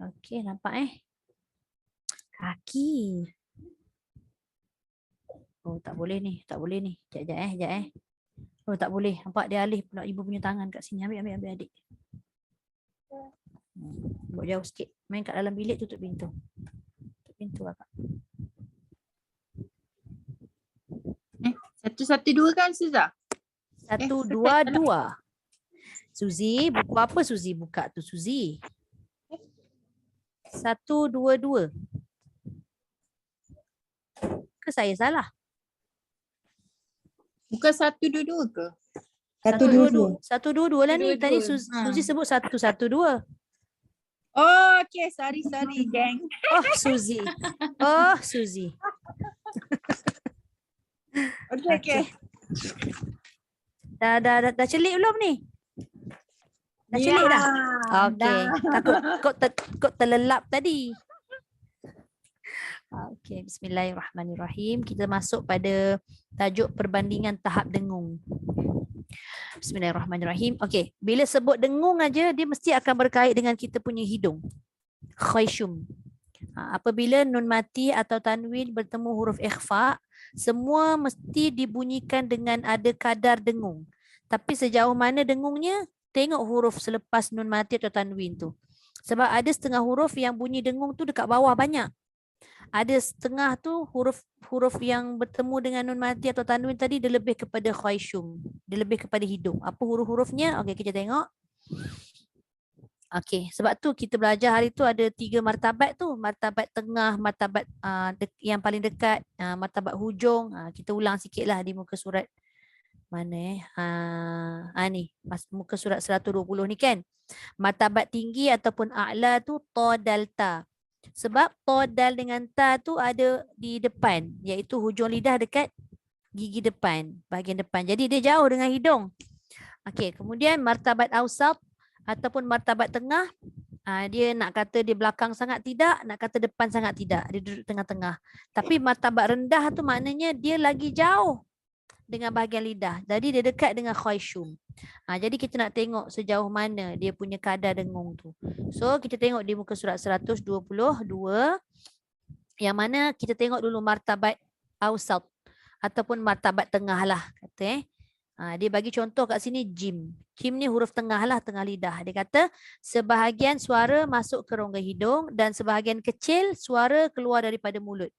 Okey, nampak Kaki. Tak boleh ni. Sekejap. Tak boleh. Nampak dia alih pula ibu punya tangan kat sini. Ambil adik. Buat jauh sikit. Main kat dalam bilik, tutup pintu. Tutup pintu kakak. 112 kan Ustazah? 122. Suzy, buku apa Suzy buka tu Suzy? 122. Ke saya salah? Bukan 122 ke? 122. 122 lah ni. Tadi 122. Suzy sebut 112. Oh, okay. Sorry, geng. Oh, Suzy. Oh, Suzy. Okay. Dah celik belum ni? Dah celik dah? Okey. Takut kau terlelap tadi. Okey, bismillahirrahmanirrahim. Kita masuk pada tajuk perbandingan tahap dengung. Bismillahirrahmanirrahim. Okey, bila sebut dengung aja dia mesti akan berkait dengan kita punya hidung. Khayshum. Apabila nun mati atau tanwin bertemu huruf ikhfa, semua mesti dibunyikan dengan ada kadar dengung. Tapi sejauh mana dengungnya, tengok huruf selepas nun mati atau tanwin tu. Sebab ada setengah huruf yang bunyi dengung tu dekat bawah banyak. Ada setengah tu huruf yang bertemu dengan nun mati atau tanwin tadi dia lebih kepada khayshum. Dia lebih kepada hidung. Apa huruf-hurufnya? Okey, kita tengok. Okey, sebab tu kita belajar hari tu ada 3 martabat tu. Martabat tengah, martabat yang paling dekat, martabat hujung. Kita ulang sikitlah di muka surat mana ni, muka surat 120 ni kan. Martabat tinggi ataupun a'la tu ta dal ta. Sebab ta dal dengan ta tu ada di depan, iaitu hujung lidah dekat gigi depan, bahagian depan. Jadi dia jauh dengan hidung. Okey, kemudian martabat ausat ataupun martabat tengah, dia nak kata dia belakang sangat tidak, nak kata depan sangat tidak, dia duduk tengah-tengah. Tapi martabat rendah tu maknanya dia lagi jauh dengan bahagian lidah. Jadi dia dekat dengan khayshum. Jadi kita nak tengok sejauh mana dia punya kadar dengung tu. So kita tengok di muka surat 122 yang mana kita tengok dulu martabat ausat ataupun martabat tengah lah kata dia bagi contoh kat sini jim. Jim ni huruf tengah lah, tengah lidah. Dia kata sebahagian suara masuk ke rongga hidung dan sebahagian kecil suara keluar daripada mulut.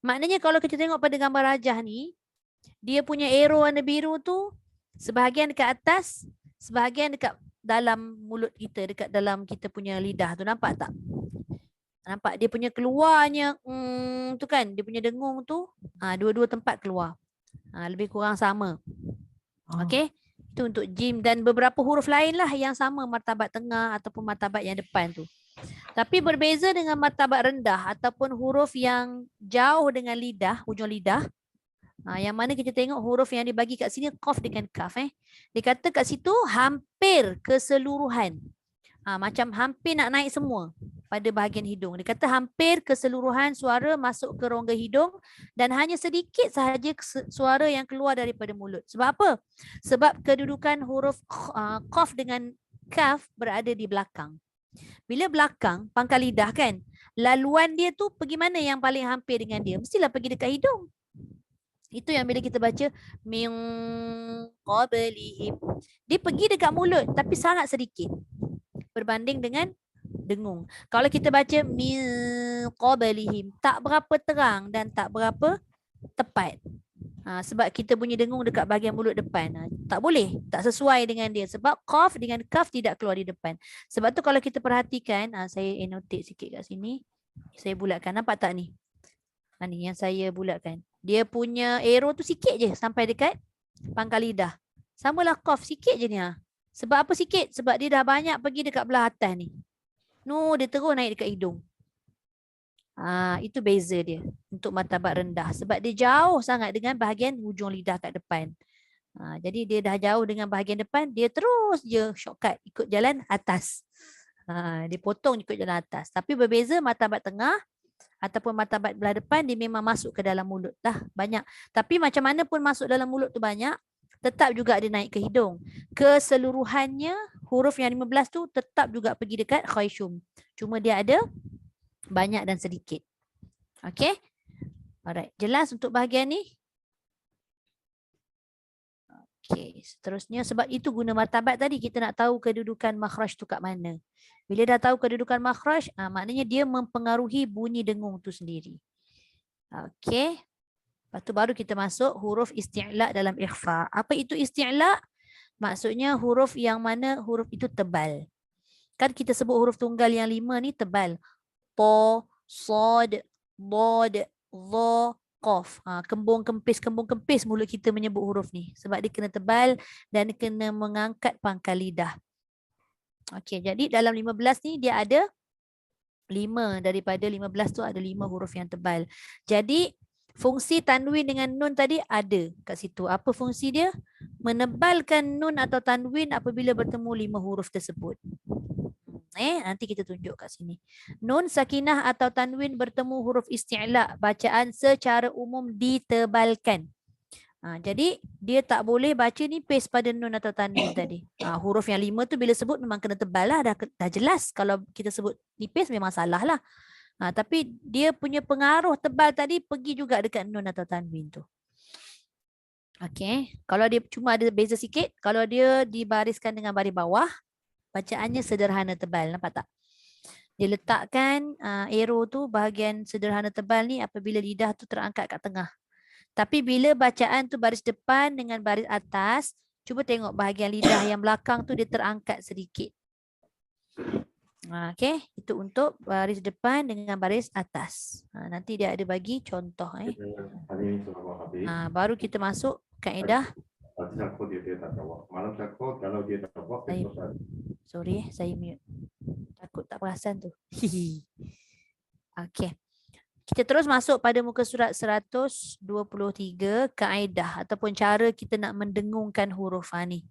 Maknanya kalau kita tengok pada gambar rajah ni, dia punya arrow warna biru tu sebahagian dekat atas, sebahagian dekat dalam mulut kita, dekat dalam kita punya lidah tu. Nampak tak? Nampak dia punya keluarnya tu kan, dia punya dengung tu dua-dua tempat keluar. Lebih kurang sama. Okey, itu untuk jim dan beberapa huruf lain lah yang sama martabat tengah ataupun martabat yang depan tu. Tapi berbeza dengan martabat rendah ataupun huruf yang jauh dengan lidah, hujung lidah. Yang mana kita tengok huruf yang dibagi kat sini qaf dengan kaf. Dia kata kat situ hampir keseluruhan. Macam hampir nak naik semua pada bahagian hidung. Dia kata hampir keseluruhan suara masuk ke rongga hidung dan hanya sedikit sahaja suara yang keluar daripada mulut. Sebab apa? Sebab kedudukan huruf qaf dengan kaf berada di belakang. Bila belakang, pangkal lidah kan, laluan dia tu pergi mana yang paling hampir dengan dia? Mestilah pergi dekat hidung. Itu yang bila kita baca min qablihim, dia pergi dekat mulut tapi sangat sedikit berbanding dengan dengung. Kalau kita baca min qablihim, tak berapa terang dan tak berapa tepat. Sebab kita bunyi dengung dekat bahagian mulut depan. Tak boleh, tak sesuai dengan dia. Sebab qaf dengan kaf tidak keluar di depan. Sebab tu kalau kita perhatikan, saya annotate sikit kat sini. Saya bulatkan, nampak tak ni? Ni yang saya bulatkan. Dia punya arrow tu sikit je sampai dekat pangkal lidah. Samalah qaf, sikit je ni. Sebab apa sikit? Sebab dia dah banyak pergi dekat belah atas ni. Dia terus naik dekat hidung. Itu beza dia untuk martabat rendah. Sebab dia jauh sangat dengan bahagian hujung lidah kat depan. Jadi dia dah jauh dengan bahagian depan, dia terus je shortcut ikut jalan atas. Dia potong ikut jalan atas. Tapi berbeza martabat tengah ataupun martabat belah depan, dia memang masuk ke dalam mulut lah banyak. Tapi macam mana pun masuk dalam mulut tu banyak, tetap juga dia naik ke hidung. Keseluruhannya huruf yang 15 tu tetap juga pergi dekat khayshum. Cuma dia ada banyak dan sedikit. Okey? Alright, jelas untuk bahagian ni? Okey, seterusnya sebab itu guna martabat tadi, kita nak tahu kedudukan makhraj tu kat mana. Bila dah tahu kedudukan makhraj, maknanya dia mempengaruhi bunyi dengung tu sendiri. Okey. Lepas tu baru kita masuk huruf isti'la dalam ikhfa. Apa itu isti'la? Maksudnya huruf yang mana huruf itu tebal. Kan kita sebut huruf tunggal yang 5 ni tebal. to, sod, bod, dha, qaf. Kembung kempis mulut kita menyebut huruf ni sebab dia kena tebal dan kena mengangkat pangkal lidah. Okey, jadi dalam 15 ni dia ada 5, daripada 15 tu ada 5 huruf yang tebal. Jadi fungsi tanwin dengan nun tadi ada kat situ. Apa fungsi dia? Menebalkan nun atau tanwin apabila bertemu 5 huruf tersebut. Nanti kita tunjuk kat sini. Nun sakinah atau tanwin bertemu huruf isti'la, bacaan secara umum ditebalkan. Jadi dia tak boleh baca nipis pada nun atau tanwin tadi. Huruf yang 5 tu bila sebut memang kena tebal lah. Dah jelas kalau kita sebut nipis memang salah lah. Tapi dia punya pengaruh tebal tadi pergi juga dekat nun atau tanwin tu. Okey, kalau dia cuma ada beza sikit, kalau dia dibariskan dengan baris bawah, bacaannya sederhana tebal, nampak tak? Dia letakkan arrow tu bahagian sederhana tebal ni apabila lidah tu terangkat kat tengah. Tapi bila bacaan tu baris depan dengan baris atas, cuba tengok bahagian lidah yang belakang tu dia terangkat sedikit. Okey, itu untuk baris depan dengan baris atas. Nanti dia ada bagi contoh. Baru kita masuk kaedah. Sorry, saya mute. Takut tak perasan tu. Okey. Kita terus masuk pada muka surat 123, kaedah ataupun cara kita nak mendengungkan huruf ni.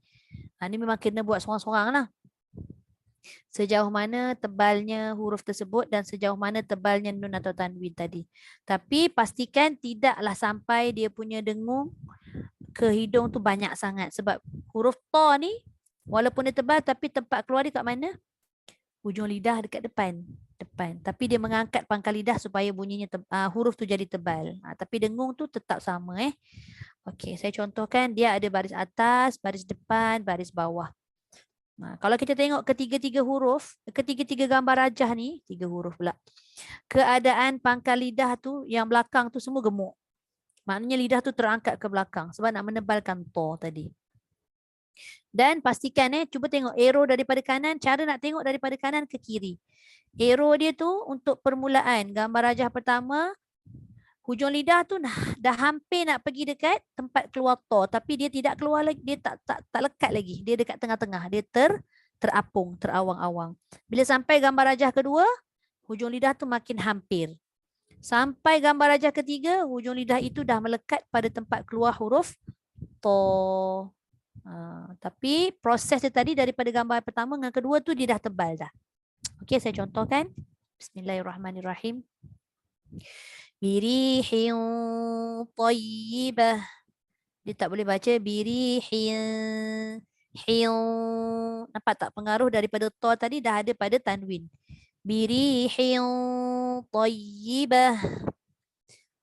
Ni memang kena buat seorang-seorang lah. Sejauh mana tebalnya huruf tersebut dan sejauh mana tebalnya nun atau tanwin tadi. Tapi pastikan tidaklah sampai dia punya dengung ke hidung tu banyak sangat. Sebab huruf ta ni walaupun dia tebal tapi tempat keluar dia kat mana? Hujung lidah dekat depan. Tapi dia mengangkat pangkal lidah supaya bunyinya huruf tu jadi tebal. Tapi dengung tu tetap sama. Okey, saya contohkan dia ada baris atas, baris depan, baris bawah. Kalau kita tengok ketiga-tiga huruf, ketiga-tiga gambar rajah ni, 3 huruf pula. Keadaan pangkal lidah tu yang belakang tu semua gemuk. Maknanya lidah tu terangkat ke belakang sebab nak menebalkan to tadi. Dan pastikan cuba tengok arrow daripada kanan, cara nak tengok daripada kanan ke kiri. Arrow dia tu untuk permulaan, gambar rajah pertama, hujung lidah tu dah hampir nak pergi dekat tempat keluar to, tapi dia tidak keluar lagi, dia tak lekat lagi. Dia dekat tengah-tengah, dia terapung, terawang-awang. Bila sampai gambar rajah kedua, hujung lidah tu makin hampir. Sampai gambar rajah ketiga, hujung lidah itu dah melekat pada tempat keluar huruf to. Tapi proses dia tadi daripada gambar pertama dengan kedua tu dia dah tebal dah. Okey, saya contohkan. Bismillahirrahmanirrahim. Birihin tayyibah. Dia tak boleh baca birihin. Nampak tak pengaruh daripada to tadi dah ada pada tanwin. Birihin tayyibah.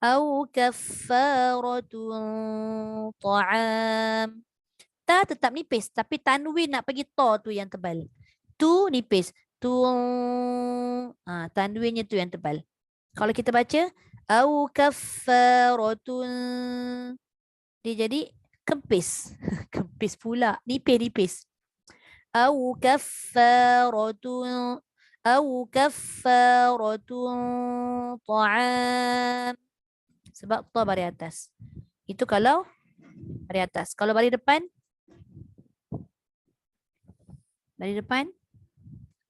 Au kaffaratun ta'am. Ta tetap nipis tapi tanwin nak pergi to tu yang tebal. Tu nipis. Tu tanwinnya tu yang tebal. Kalau kita baca au kaffaratun, dia jadi kempis. Kempis pula. Nipis. Au kaffaratun ta'am. Sebab ta baris atas. Itu kalau baris atas. Kalau baris depan,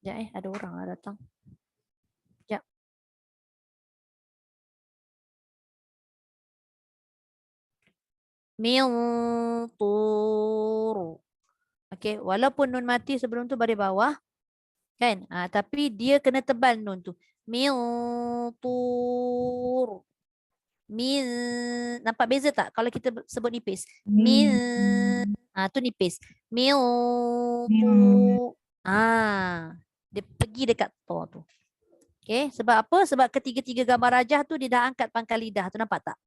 sekejap ada orang lah datang. Sekejap. Min tur. Okey, walaupun nun mati sebelum tu baris bawah, kan? Tapi dia kena tebal nun tu. Min tur. Min, nampak beza tak kalau kita sebut nipis? Min, tu nipis. Min tu. Dia pergi dekat to tu. Okey, sebab apa? Sebab ketiga-tiga gambar rajah tu dia dah angkat pangkal lidah tu, nampak tak?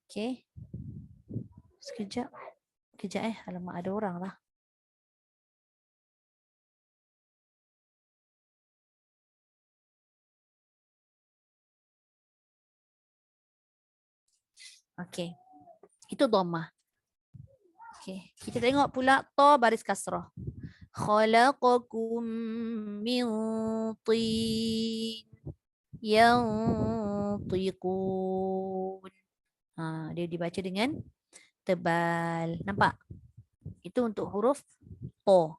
Okey. Sekejap. Alamak, ada orang lah. Okey. Itu dhammah. Okey, kita tengok pula to baris kasrah. Khalaqakum min tin. Yantiqun. Dia dibaca dengan tebal. Nampak? Itu untuk huruf to.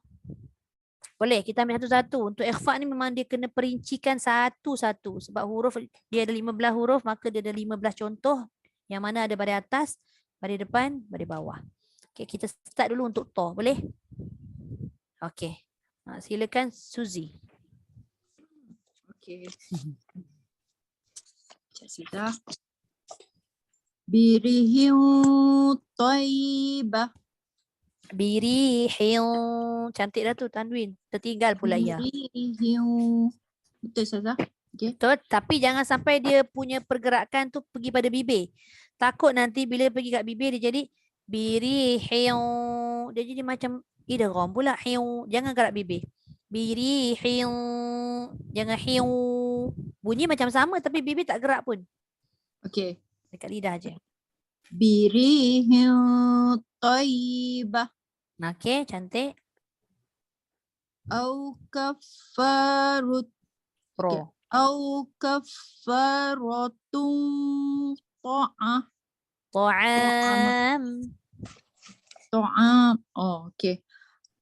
Boleh kita ambil satu-satu. Untuk ikhfa ni memang dia kena perincikan satu-satu. Sebab huruf dia ada 15 huruf, maka dia ada 15 contoh. Yang mana ada baris atas, baris depan, baris bawah. Okay, kita start dulu untuk to. Boleh? Okay. Silakan Suzy. Okey. Cak sudah. Birihin taibah. Birihin. Cantik dah tu Tanwin. Tertinggal pula ya. Birihin. Betul Ustazah? Okey. Betul. Tapi jangan sampai dia punya pergerakan tu pergi pada bibir. Takut nanti bila pergi kat bibir dia jadi birihin. Dia jadi macam idgham pula. Hiu. Jangan gerak bibir. Birihin. Jangan hiu. Bunyi macam sama tapi bibir tak gerak pun. Okey. Dekat lidah je. Birihin taibah. Okey, cantik. Au kafarut. Pro. Au kafaratun ta'ah. Ta'am. Ta'am. Oh, okey.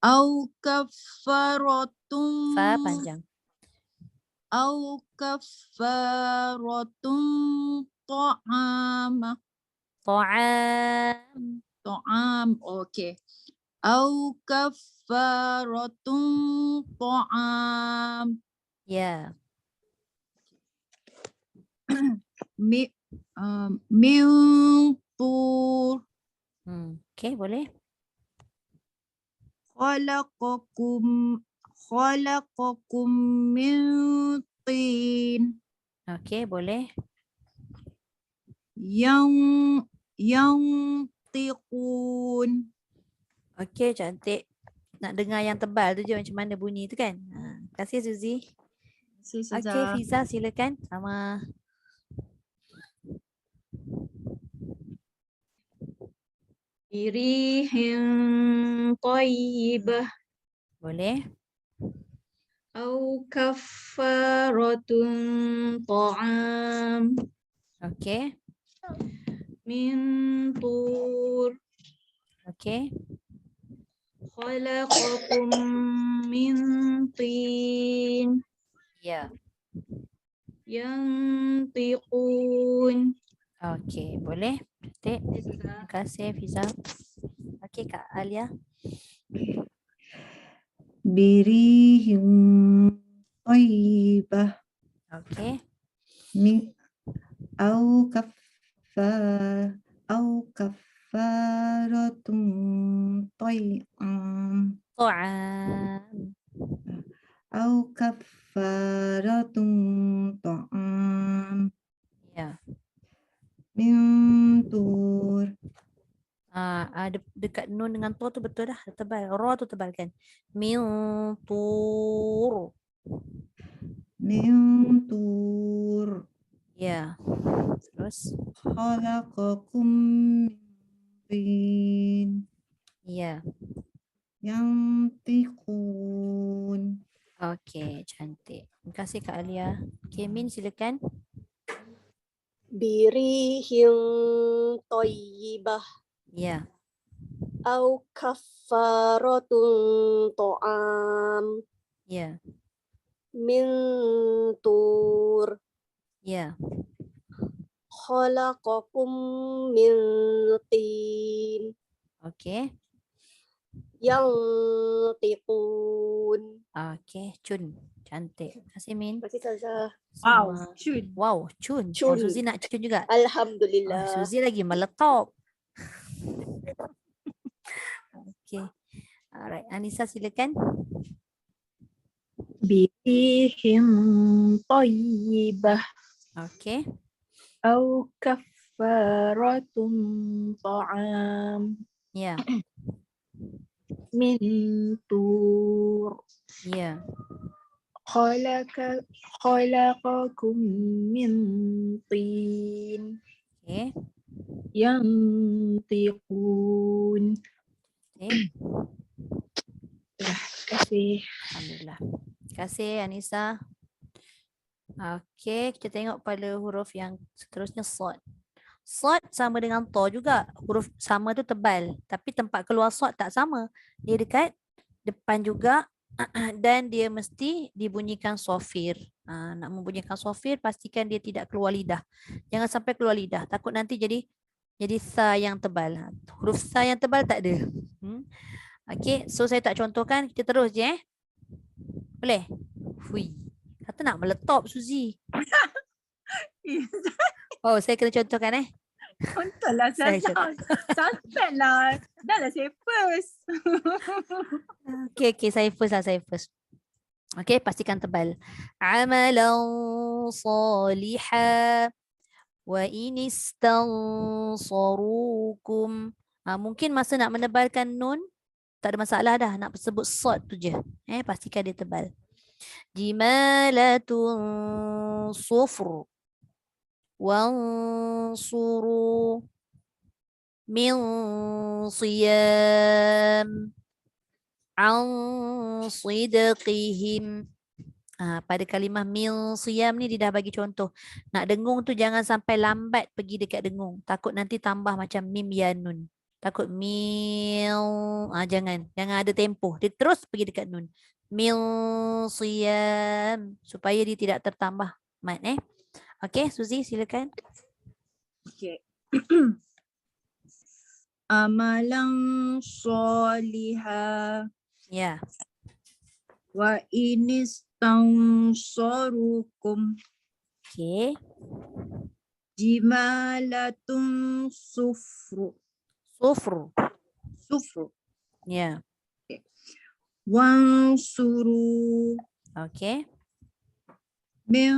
Au kafaratun. Fa panjang. Au kafaratun ta'ama. Ta'am. Ta'am. Okey. Au kafaratun ta'am. Ya. Min tur. Okey, boleh. Khalaqakum min tin. Okey, boleh. Yantiqun. Okey, cantik. Nak dengar yang tebal tu je macam mana bunyi tu kan. Terima kasih Suzy. Okey, Fiza silakan. Sama. Birihin taibah. Boleh. Au kafaratun ta'am. Okey. Min tur. Okey. Khalaqakum min tin. Ya. Yantiqun. Okey, boleh. Cantik. Terima kasih Fiza. Okey, Kak Alia. Birihin taibah. Okey. Au kafaratun tayyam. Ta'am. Au kafaratun ta'am. Ya. Min tur. Dekat nun dengan to tu betul dah. Tebal. Ra tu tebal kan. Min tur. Min tur. Ya. Terus. Khalaqakum min tin. Ya. Yantiqun. Okey, cantik. Terima kasih Kak Alia. Okey, Min silakan. Birihin taibah. Ya. Au kafaratun ta'am. Ya. Min tur. Ya. Khalaqakum min tin. Okey. Yantiqun. Okey, Cun. Cantik. Terima kasih Min. Terima kasih Ustazah. Wow, Sama. Cun. Wow, Cun. Cun. Oh, Suzy nak Cun juga. Alhamdulillah. Suzy lagi meletop. Okey. Alright, Anissa silakan. Birihin taibah. Okey. Au kafaratun ta'am. Ya. Min tur. Ya. Khalaqakum min tin. Okey. Yantiqun. Okay. kasih. Alhamdulillah. Terima kasih Anissa. Okey, kita tengok pada huruf yang seterusnya sad. Sad sama dengan to juga. Huruf sama tu tebal, tapi tempat keluar sad tak sama. Dia dekat depan juga dan dia mesti dibunyikan sofir. Nak membunyikan sofir, pastikan dia tidak keluar lidah. Jangan sampai keluar lidah. Takut nanti jadi sa yang tebal. Huruf sa yang tebal tak ada. Okey, so saya tak contohkan. Kita terus je. Boleh? Hui. Kata nak meletop Suzy. Oh, saya kena contohkan Contohlah Saya Sasa. Suspend lah. Dah lah saya first. Okey, saya first. Okey, pastikan tebal. Amalan salihah wa in istansarukum. Mungkin masa nak menebalkan nun tak ada masalah dah, nak sebut sad tu je. Pastikan dia tebal. Jimalatun sufr wansuru min siyam an sidqihim. Pada kalimah min siyam ni dia dah bagi contoh. Nak dengung tu jangan sampai lambat pergi dekat dengung. Takut nanti tambah macam mim ya nun. Takut mil. Jangan ada tempoh. Dia terus pergi dekat nun. Mil siyam supaya dia tidak tertambah mat. Okey, Suzy silakan. Okay. Amalan solihah Ya. wa inistansarukum Okey. jimalatun sufru. Ya. Wansuru Okey. min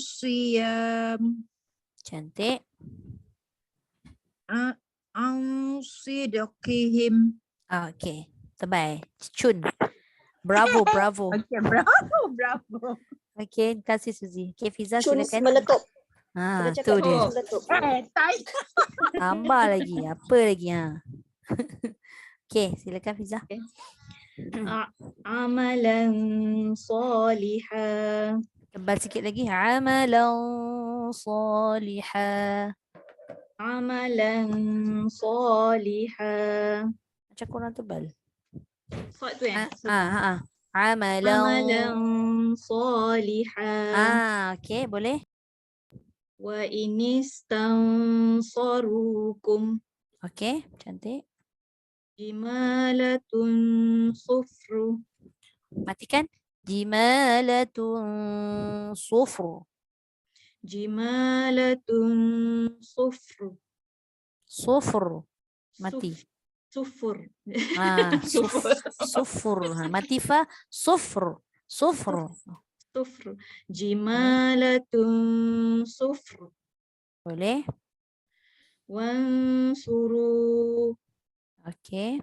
siyam Cantik. an sidqihim. Okey. Terbaik. Cun. Bravo. Okay, bravo. Okey, terima kasih Suzy. Okey, Fiza Cun silakan. meletup. Tu Kita cakap dia. cun meletup. Tai. Tambah lagi. Apa lagi Okey, silakan Fiza. Amalan salihah. Tebal sikit lagi. Amalan salihah. Amalan salihah. Macam korang tebal. Sad tu Amalan. Amalan salihah. Okey, boleh. Wa inistansarukum Okey, cantik. jimalatun sufru. Matikan. Jimalatun sufru. Jimalatun sufru. Sufru. Mati. Sufur. Sufur. Mati fa. Sufru. Sufru. Jimalatun sufru. Boleh. Wansuru Okey.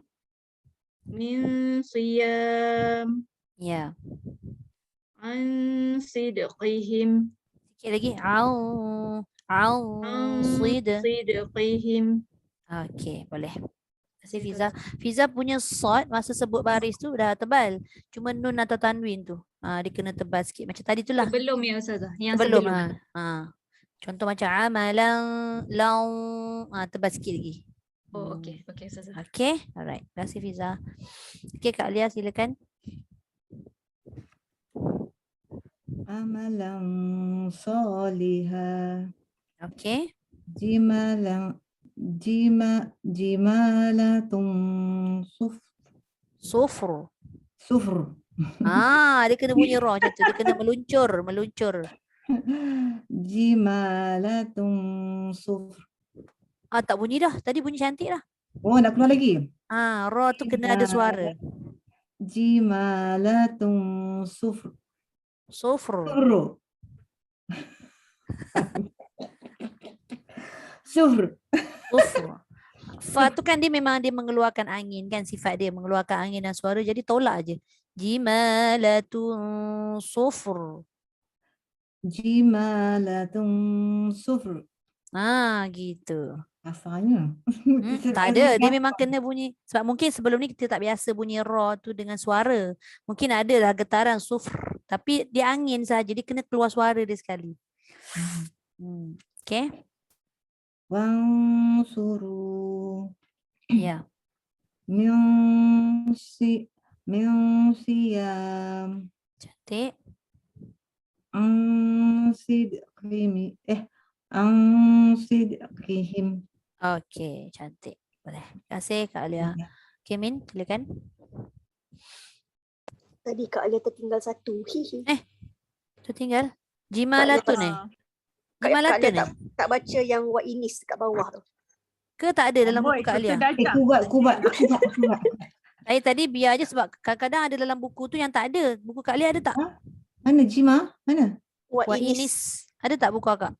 min siyam Ya. an sidqihim. Sikit lagi. Au sid. Sidqihim. Okey, boleh. Terima kasih Fiza. Fiza punya sad masa sebut baris tu dah tebal. Cuma nun atau tanwin tu. Dia kena tebal sikit. Macam tadi tu lah. Sebelum ya Ustazah. Yang Sebelum. sebelum. Contoh macam amalan law. Tebal sikit lagi. Oh, okey. Okey Ustazah. Okey. Alright. Terima kasih Fiza. Okey Kak Alia silakan. Amalan solihah. Okey. Jimalatun Sufru. sufr. Dia kena bunyi roh macam tu. Dia kena meluncur. Jimalatun sufr. Tak bunyi dah. Tadi bunyi cantik dah. Oh, nak keluar lagi? Roh tu kena ada suara. Jimalatun sufr. Sufru. Sufr. Sufru. Fa tu kan dia memang dia mengeluarkan angin kan, sifat dia mengeluarkan angin dan suara, jadi tolak aje. Jimalatun sufr. Jimalatun sufr. Gitu. Asalnya. Tak ada, dia memang kena bunyi. Sebab mungkin sebelum ni kita tak biasa bunyi ra tu dengan suara. Mungkin ada lah getaran sufr. Tapi dia angin saja, dia kena keluar suara dia sekali. Okay. Wang suruh Ya. min siyam Cantik. sidqihim sidqihim. Okey, cantik. Boleh. Terima kasih Kak Alia. Okay, Min, silakan. Tadi Kak Alia tertinggal satu. Hihi. Tu tinggal. Jimalatun ni. Kak Jimalatun Alia ni. tak baca yang wa inis kat bawah tu. Ke tak ada dalam Boy, buku Kak Alia? Kubat. Saya tadi biar je sebab kadang-kadang ada dalam buku tu yang tak ada. Buku Kak Alia ada tak? Mana Jima? Mana? Wa Wa inis. inis. Ada tak buku Kakak?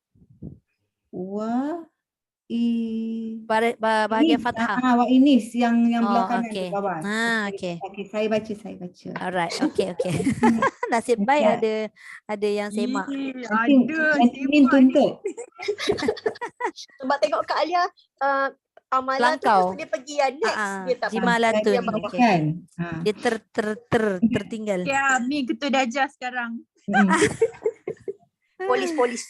Bahagian fathah. Wa inis yang Oh, belah kanan okey. tu bawah. Okey. Okey, saya baca. Alright. Okey. Nasib baik ada yang semak. Nanti Min tuntut. Sebab tengok Kak Alia amalan tu Langkau. terus dia pergi yang next. Dia tak Jimalatun. yang bawah. Okey. Kan? Dia tertinggal. Ya, Mi ketua darjah sekarang. Polis. Polis.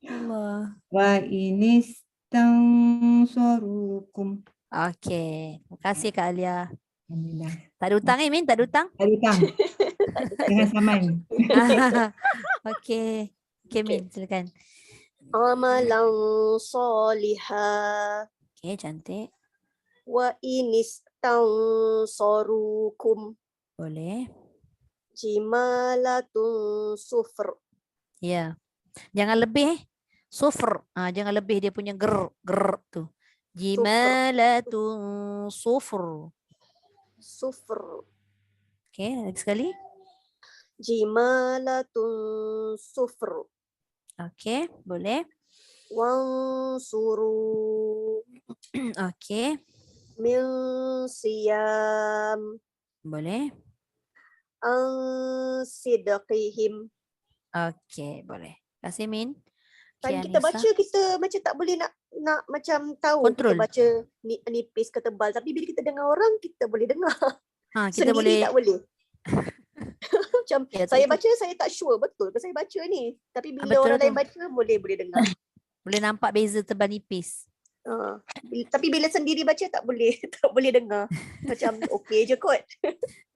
Allah. Wa inis tansurukum. Okey. Terima kasih Kak Alia. Alhamdulillah. Tak ada hutang Min? Tak ada hutang? Ada hutang. Dengan saman. Okey. Okey Min, silakan. Amalan solihah Okey, cantik. wa inis tansorukum Boleh. jimalatun sufr. Ya. Jangan lebih. Sufr. Jangan lebih dia punya ger tu. Jimalatun sufr. Okey, lagi sekali. Jimalatun sufr. Okey, boleh. Wansuru Okey, min siyam boleh. ansidqihim. Okey, boleh. Terima kasih Min. Tadi Okey, kita Anissa. baca kita macam tak boleh nak macam tahu Kontrol. kita baca nipis ke tebal, tapi bila kita dengar orang kita boleh dengar. Kita Sendiri boleh. tak boleh. Macam Ya, saya betul. baca saya tak sure betul ke saya baca ni. Tapi bila betul orang tu. lain baca boleh dengar. Boleh nampak beza tebal nipis. Tapi bila sendiri baca tak boleh tak boleh dengar. Macam okey je kot.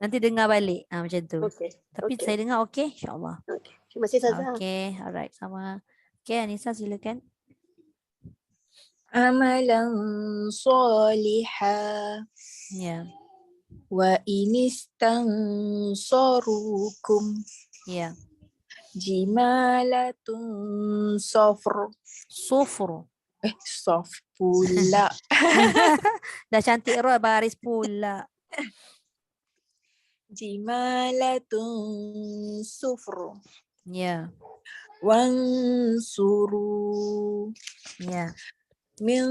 Nanti dengar balik. Macam tu. Okey. Tapi okey. saya dengar okey, insya-Allah. Okey. Terima kasih Saza. Okey, alright, sama. Okey, Anissa silakan. Amalan solihah Ya. wa inistansorukum Ya. jimalatun sofr. Sufur. Sof pula. Dah cantik roh baris pula. Jimalatun sufr. Ya. Wansuru Ya. min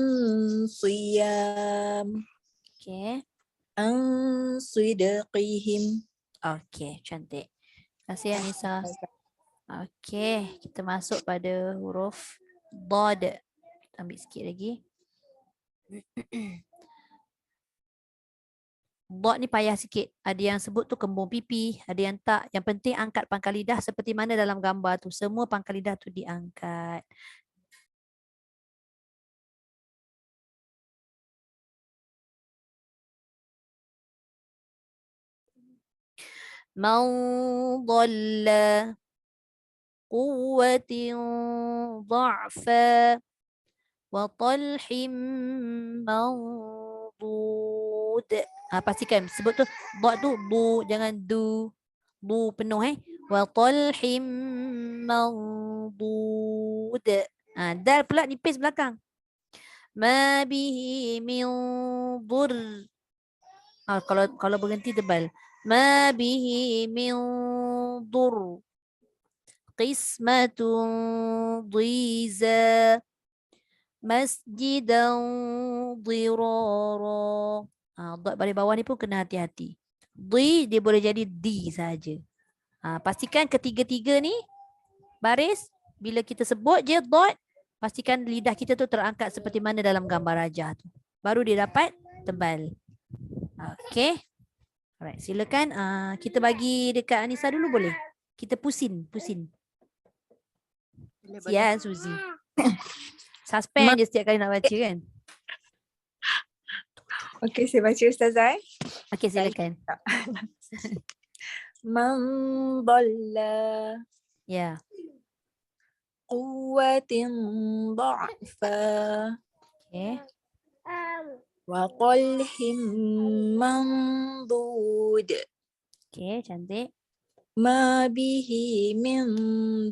siyam Okey. ansidqihim. Okey, cantik. Terima kasih Anissa. Okey, kita masuk pada huruf Dad. Ambil sikit lagi. Dad ni payah sikit. Ada yang sebut tu kembung pipi, ada yang tak. Yang penting angkat pangkal lidah seperti mana dalam gambar tu. Semua pangkal lidah tu diangkat. Man dhalla quwwatin dha'fa wa talhim mandud. Pastikan sebut tu dot tu bu, jangan du. Bu penuh Wa talhim mandud. Dal pula nipis belakang. Ma bihi min dur. Kalau berhenti tebal. Ma bihi min dur. Qismatun dhiza. Masjidan dirara. Dot baris bawah ni pun kena hati-hati. Di dia boleh jadi di saja. Pastikan ketiga-tiga ni baris bila kita sebut je dot Pastikan lidah kita tu terangkat seperti mana dalam gambar rajah tu. Baru dia dapat tebal. Okay. Alright, silakan. Kita bagi dekat Anissa dulu boleh? Kita pusin. Sian Suzy. Suspend dia setiap kali nak baca kan? Okey, saya baca Ustazah. Okay, silakan. Man dhalla Ya. quwwatin dha'fa Okay. wa qalhim mandud Okay, cantik. ma bihi min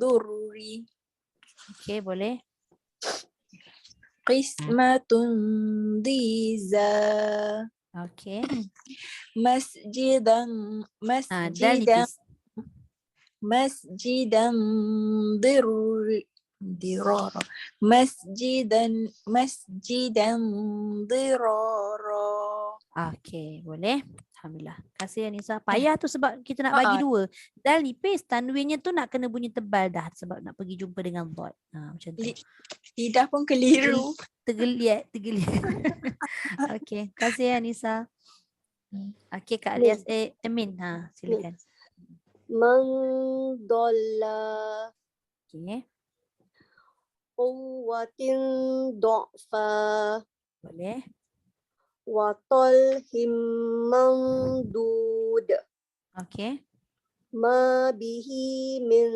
durri Okay, boleh. qismatun diza Okay. masjidan Dal nipis. masjidan dirara masjidan dirara. Okay, boleh. Alhamdulillah. Kasih Anissa. Payah tu sebab kita nak bagi dua. Dal nipis, tanwinnya tu nak kena bunyi tebal dah sebab nak pergi jumpa dengan dot. Macam tu. Lidah pun keliru. Tergeliat. Okay, kasih Anissa. Okay, Kak Alias. Amin. Silakan. Man dhalla Okay, quwwatin dha'fa boleh. wa talhim mandud Okay. ma bihi min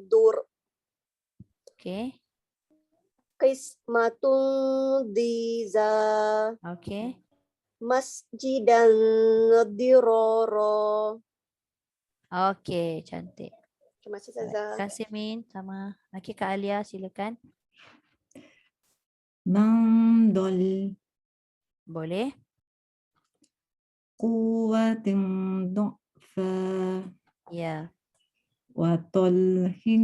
dur Okay. qismatun diza Okay. masjidan dirara. Okay, cantik. Terima kasih Terima Ustazah. kasih Min. Sama. Okay, Kak Alia silakan. Man dhal Boleh. quwwatin dha'fa Ya. wa talhim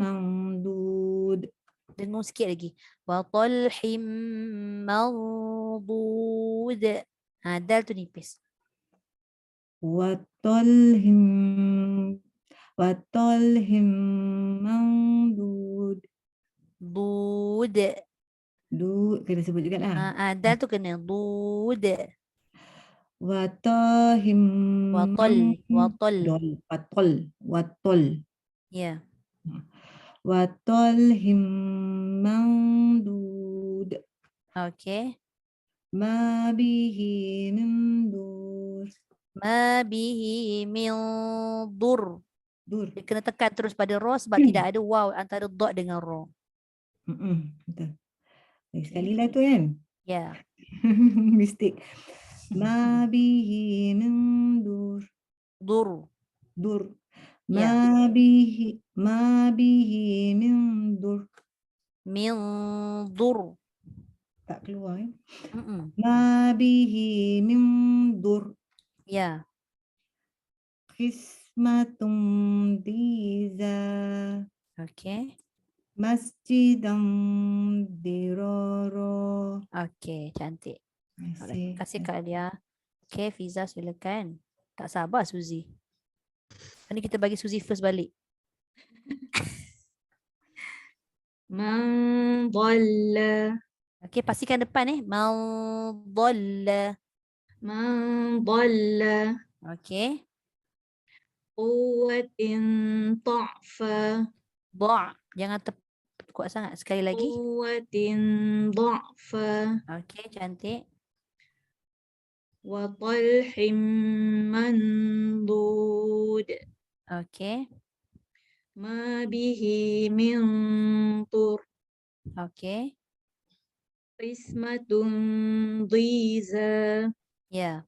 mandud. Dengung sikit lagi. Wa talhim mandud. Dal tu nipis. wa talhim mandud. Bud. Kena sebut juga lah. Dal tu kena. Bud. Wa tahim Watol. watol Ya. wa talhim mandud Okay. ma bihi min dur. Ma bihi min dur. Dur. Dia kena tekan terus pada ro sebab tidak ada waw antara dot dengan ro. Betul. Lagi sekali lah tu kan. Ya. Mistake. Ma bihi min dur. Dur. Ma bihi min dur. Min dur. Tak keluar ya. Mm-mm. Ma bihi min dur. Ya. Qismatun diza Okay. masjidan dirara. Okay, cantik. Terima Terima kasih Kak Alia. Okay, Fiza silakan. Tak sabar Suzy. Ini kita bagi Suzy first balik. Man dhalla. Okay, pastikan depan Mal dhalla. Man dhalla. Okay. Quwwatin dha'fa. Jangan kuat sangat. Sekali lagi. Quwwatin dha'fa. Okay, cantik. Wa talhim mandud. Okay. Ma bihi min dur. Okay. Qismatun diza. Ya.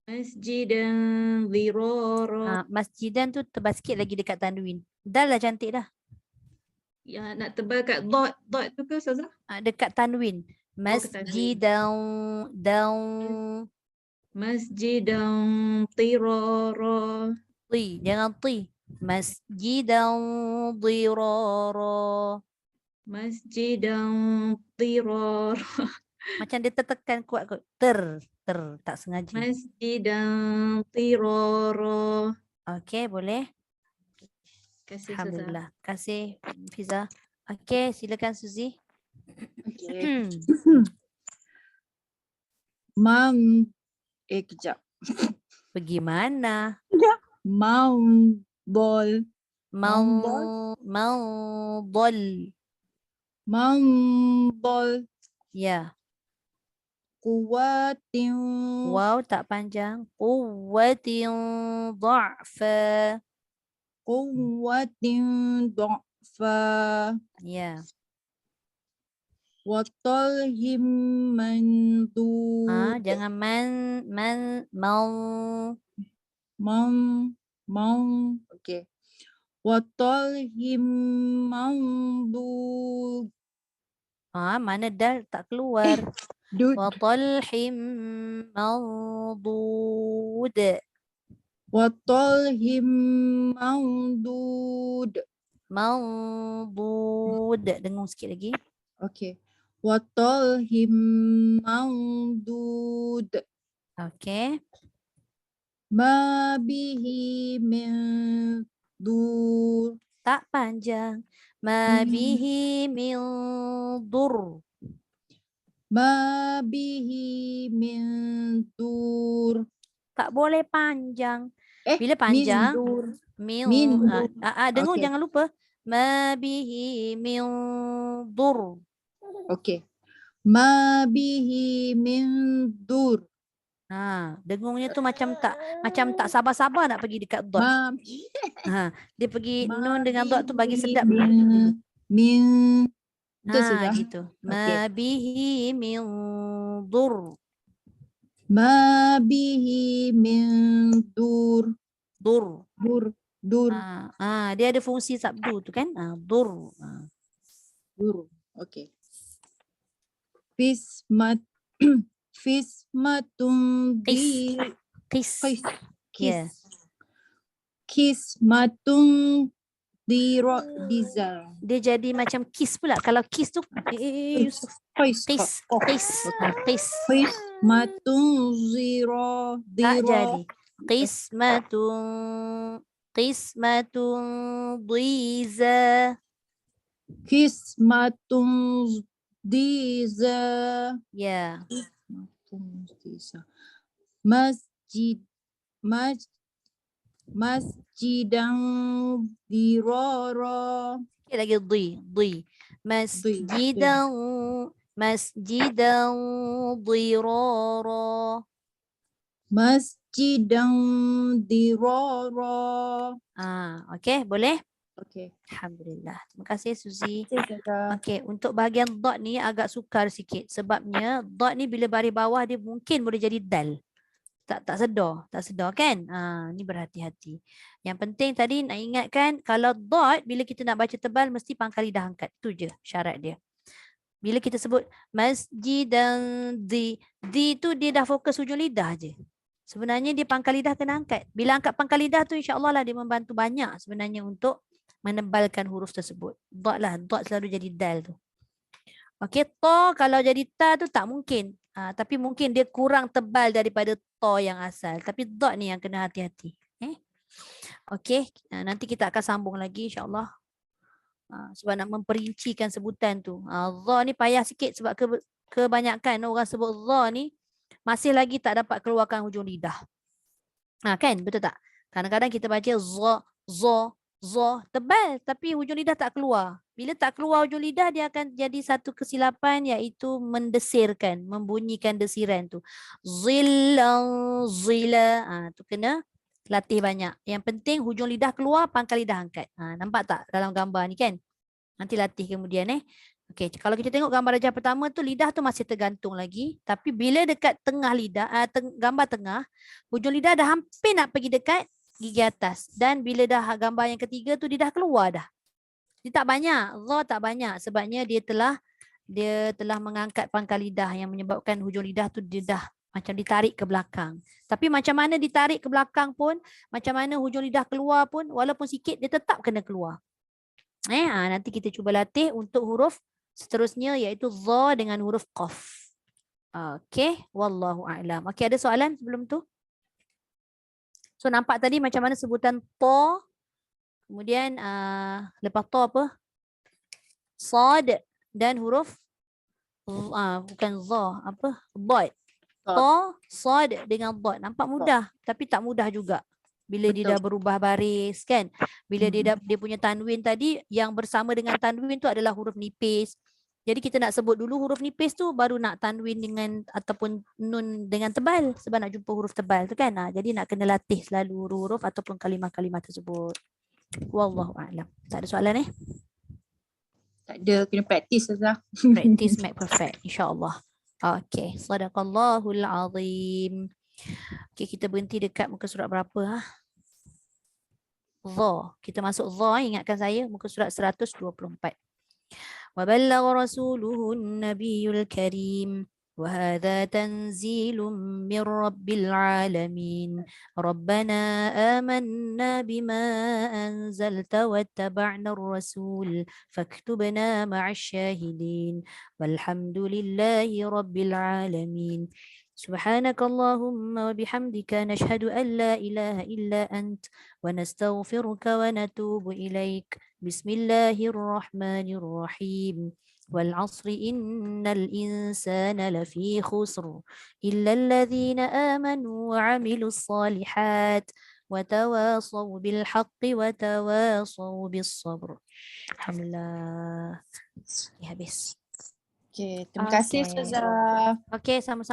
Masjidan dirara. Masjidan tu tebal sikit lagi dekat tanwin. Dah lah cantik dah. Ya, nak tebal kat dot tu ke Ustazah? Dekat tanwin. kat tanwin. Masjidan. Masjidan dirara. Jangan ti. Masjidan dirara. Masjidan dirara. Macam dia tertekan kuat kot. Tak sengaja. Masjidan dirara. Okay, boleh. Kasih Ustazah. Alhamdulillah. Terima kasih Fiza. Okey, silakan Suzy. Okay. Kejap. Pergi mana? Mambol. Mau mau bol. Mambol. Ya. Kuwatin. Wow tak panjang. Quwwatin dha'fa. Kuwatin du'fa. Ya. Watalhim mandu. Jangan mau. Mau. Okay. Watalhim mandu. Mana dal tak keluar. Dud. Watalhim mawdud. Watalhim mandud. Mawdud. Dengung sikit lagi. Okay. Watalhim mandud. Okey. Ma bihi min dur. Tak panjang. Ma bihi min dur. Ma bihi min dur. Tak boleh panjang. Eh, Bila panjang, min dur. Min. Min Dengung Okey. jangan lupa. Ma bihi min dur. Okay. Ma bihi min dur. Dengungnya tu macam tak sabar-sabar nak pergi dekat dot. Ma Dia pergi Ma nun dengan dot tu bagi bihi sedap. min betul sudah. Gitu. Ma bihi min dur. Ma bihi min dur. Dur. Dur. Dia ada fungsi sabdu tu kan? Dur. Dur. Okay. Fismatun di Qis. Kis. Ya. Kismatun diza. Dia jadi macam kis pula. Kalau kis tu Yusuf. Qis. Kismatun ziro. Tak jadi. Qismatun dhiza. Kismatun diza. Ya. Masjidan dirara. Sikit lagi di. Masjidan dirara. Masjidan dirara. Okey, boleh? Okay. Alhamdulillah. Terima kasih Suzy. Okey. Okey, untuk bahagian dot ni agak sukar sikit sebabnya dot ni bila baris bawah dia mungkin boleh jadi dal. Tak sedar kan? Ni berhati-hati. Yang penting tadi nak ingatkan kalau dot bila kita nak baca tebal mesti pangkal lidah angkat. Tu je syarat dia. Bila kita sebut masjid dan di tu dia dah fokus hujung lidah je. Sebenarnya dia pangkal lidah kena angkat. Bila angkat pangkal lidah tu insya-Allah lah dia membantu banyak sebenarnya untuk menebalkan huruf tersebut. Dot selalu jadi dal tu. Okey, to kalau jadi ta tu tak mungkin. Tapi mungkin dia kurang tebal daripada to yang asal. Tapi dot ni yang kena hati-hati. Okey, nanti kita akan sambung lagi insya-Allah. Sebab nak memperincikan sebutan tu. Dha ni payah sikit sebab kebanyakan orang sebut dha ni masih lagi tak dapat keluarkan hujung lidah. Kan? Betul tak? Kadang-kadang kita baca zo tebal tapi hujung lidah tak keluar. Bila tak keluar hujung lidah dia akan jadi satu kesilapan iaitu mendesirkan, membunyikan desiran tu. Zila. Tu kena latih banyak. Yang penting hujung lidah keluar, pangkal lidah angkat. Nampak tak dalam gambar ni kan? Nanti latih kemudian Okey, kalau kita tengok gambar darjah pertama tu lidah tu masih tergantung lagi, tapi bila dekat tengah lidah, gambar tengah, hujung lidah dah hampir nak pergi dekat gigi atas. Dan bila dah gambar yang ketiga tu dia dah keluar dah. Dia tak banyak, dha tak banyak sebabnya dia telah mengangkat pangkal lidah yang menyebabkan hujung lidah tu dia dah macam ditarik ke belakang. Tapi macam mana ditarik ke belakang pun, macam mana hujung lidah keluar pun, walaupun sikit dia tetap kena keluar. Nanti kita cuba latih untuk huruf seterusnya iaitu dha dengan huruf qaf. Okey, wallahu a'lam. Okey, ada soalan sebelum tu? So nampak tadi macam mana sebutan to, Kemudian lepas to apa? Sad dan huruf bukan za, apa? Dad. To, sad dengan dad. Nampak mudah tapi tak mudah juga. Bila dia dah berubah baris kan. Bila dia punya tanwin tadi yang bersama dengan tanwin tu adalah huruf nipis. Jadi kita nak sebut dulu huruf nipis tu baru nak tanwin dengan ataupun nun dengan tebal sebab nak jumpa huruf tebal tu kan. Jadi nak kena latih selalu huruf-huruf ataupun kalimah-kalimah tersebut. Wallahu a'lam. Tak ada soalan Tak ada, kena praktis saja. Practice make perfect insya-Allah. Okey, sadaqallahul azim. Okey, kita berhenti dekat muka surat berapa Dha. Kita masuk dha, ingatkan saya muka surat 124. Wa ballagha rasuluhun nabiyul karim wa hadha tanzilun min rabbil alamin. Rabbana amanna bima anzalta wattaba'na ar-rasul faktubna ma'asy syahidin walhamdulillahi rabbil alamin. سبحانك اللهم وبحمدك نشهد أن لا إله إلا أنت ونستغفرك ونتوب إليك بسم الله الرحمن الرحيم والعصر إن الإنسان لفي خسر إلا الذين آمنوا وعملوا الصالحات وتواصوا بالحق وتواصوا بالصبر. الحمد لله. Habis. Okey, terima kasih Okey. Ustazah. Okey, sama-sama.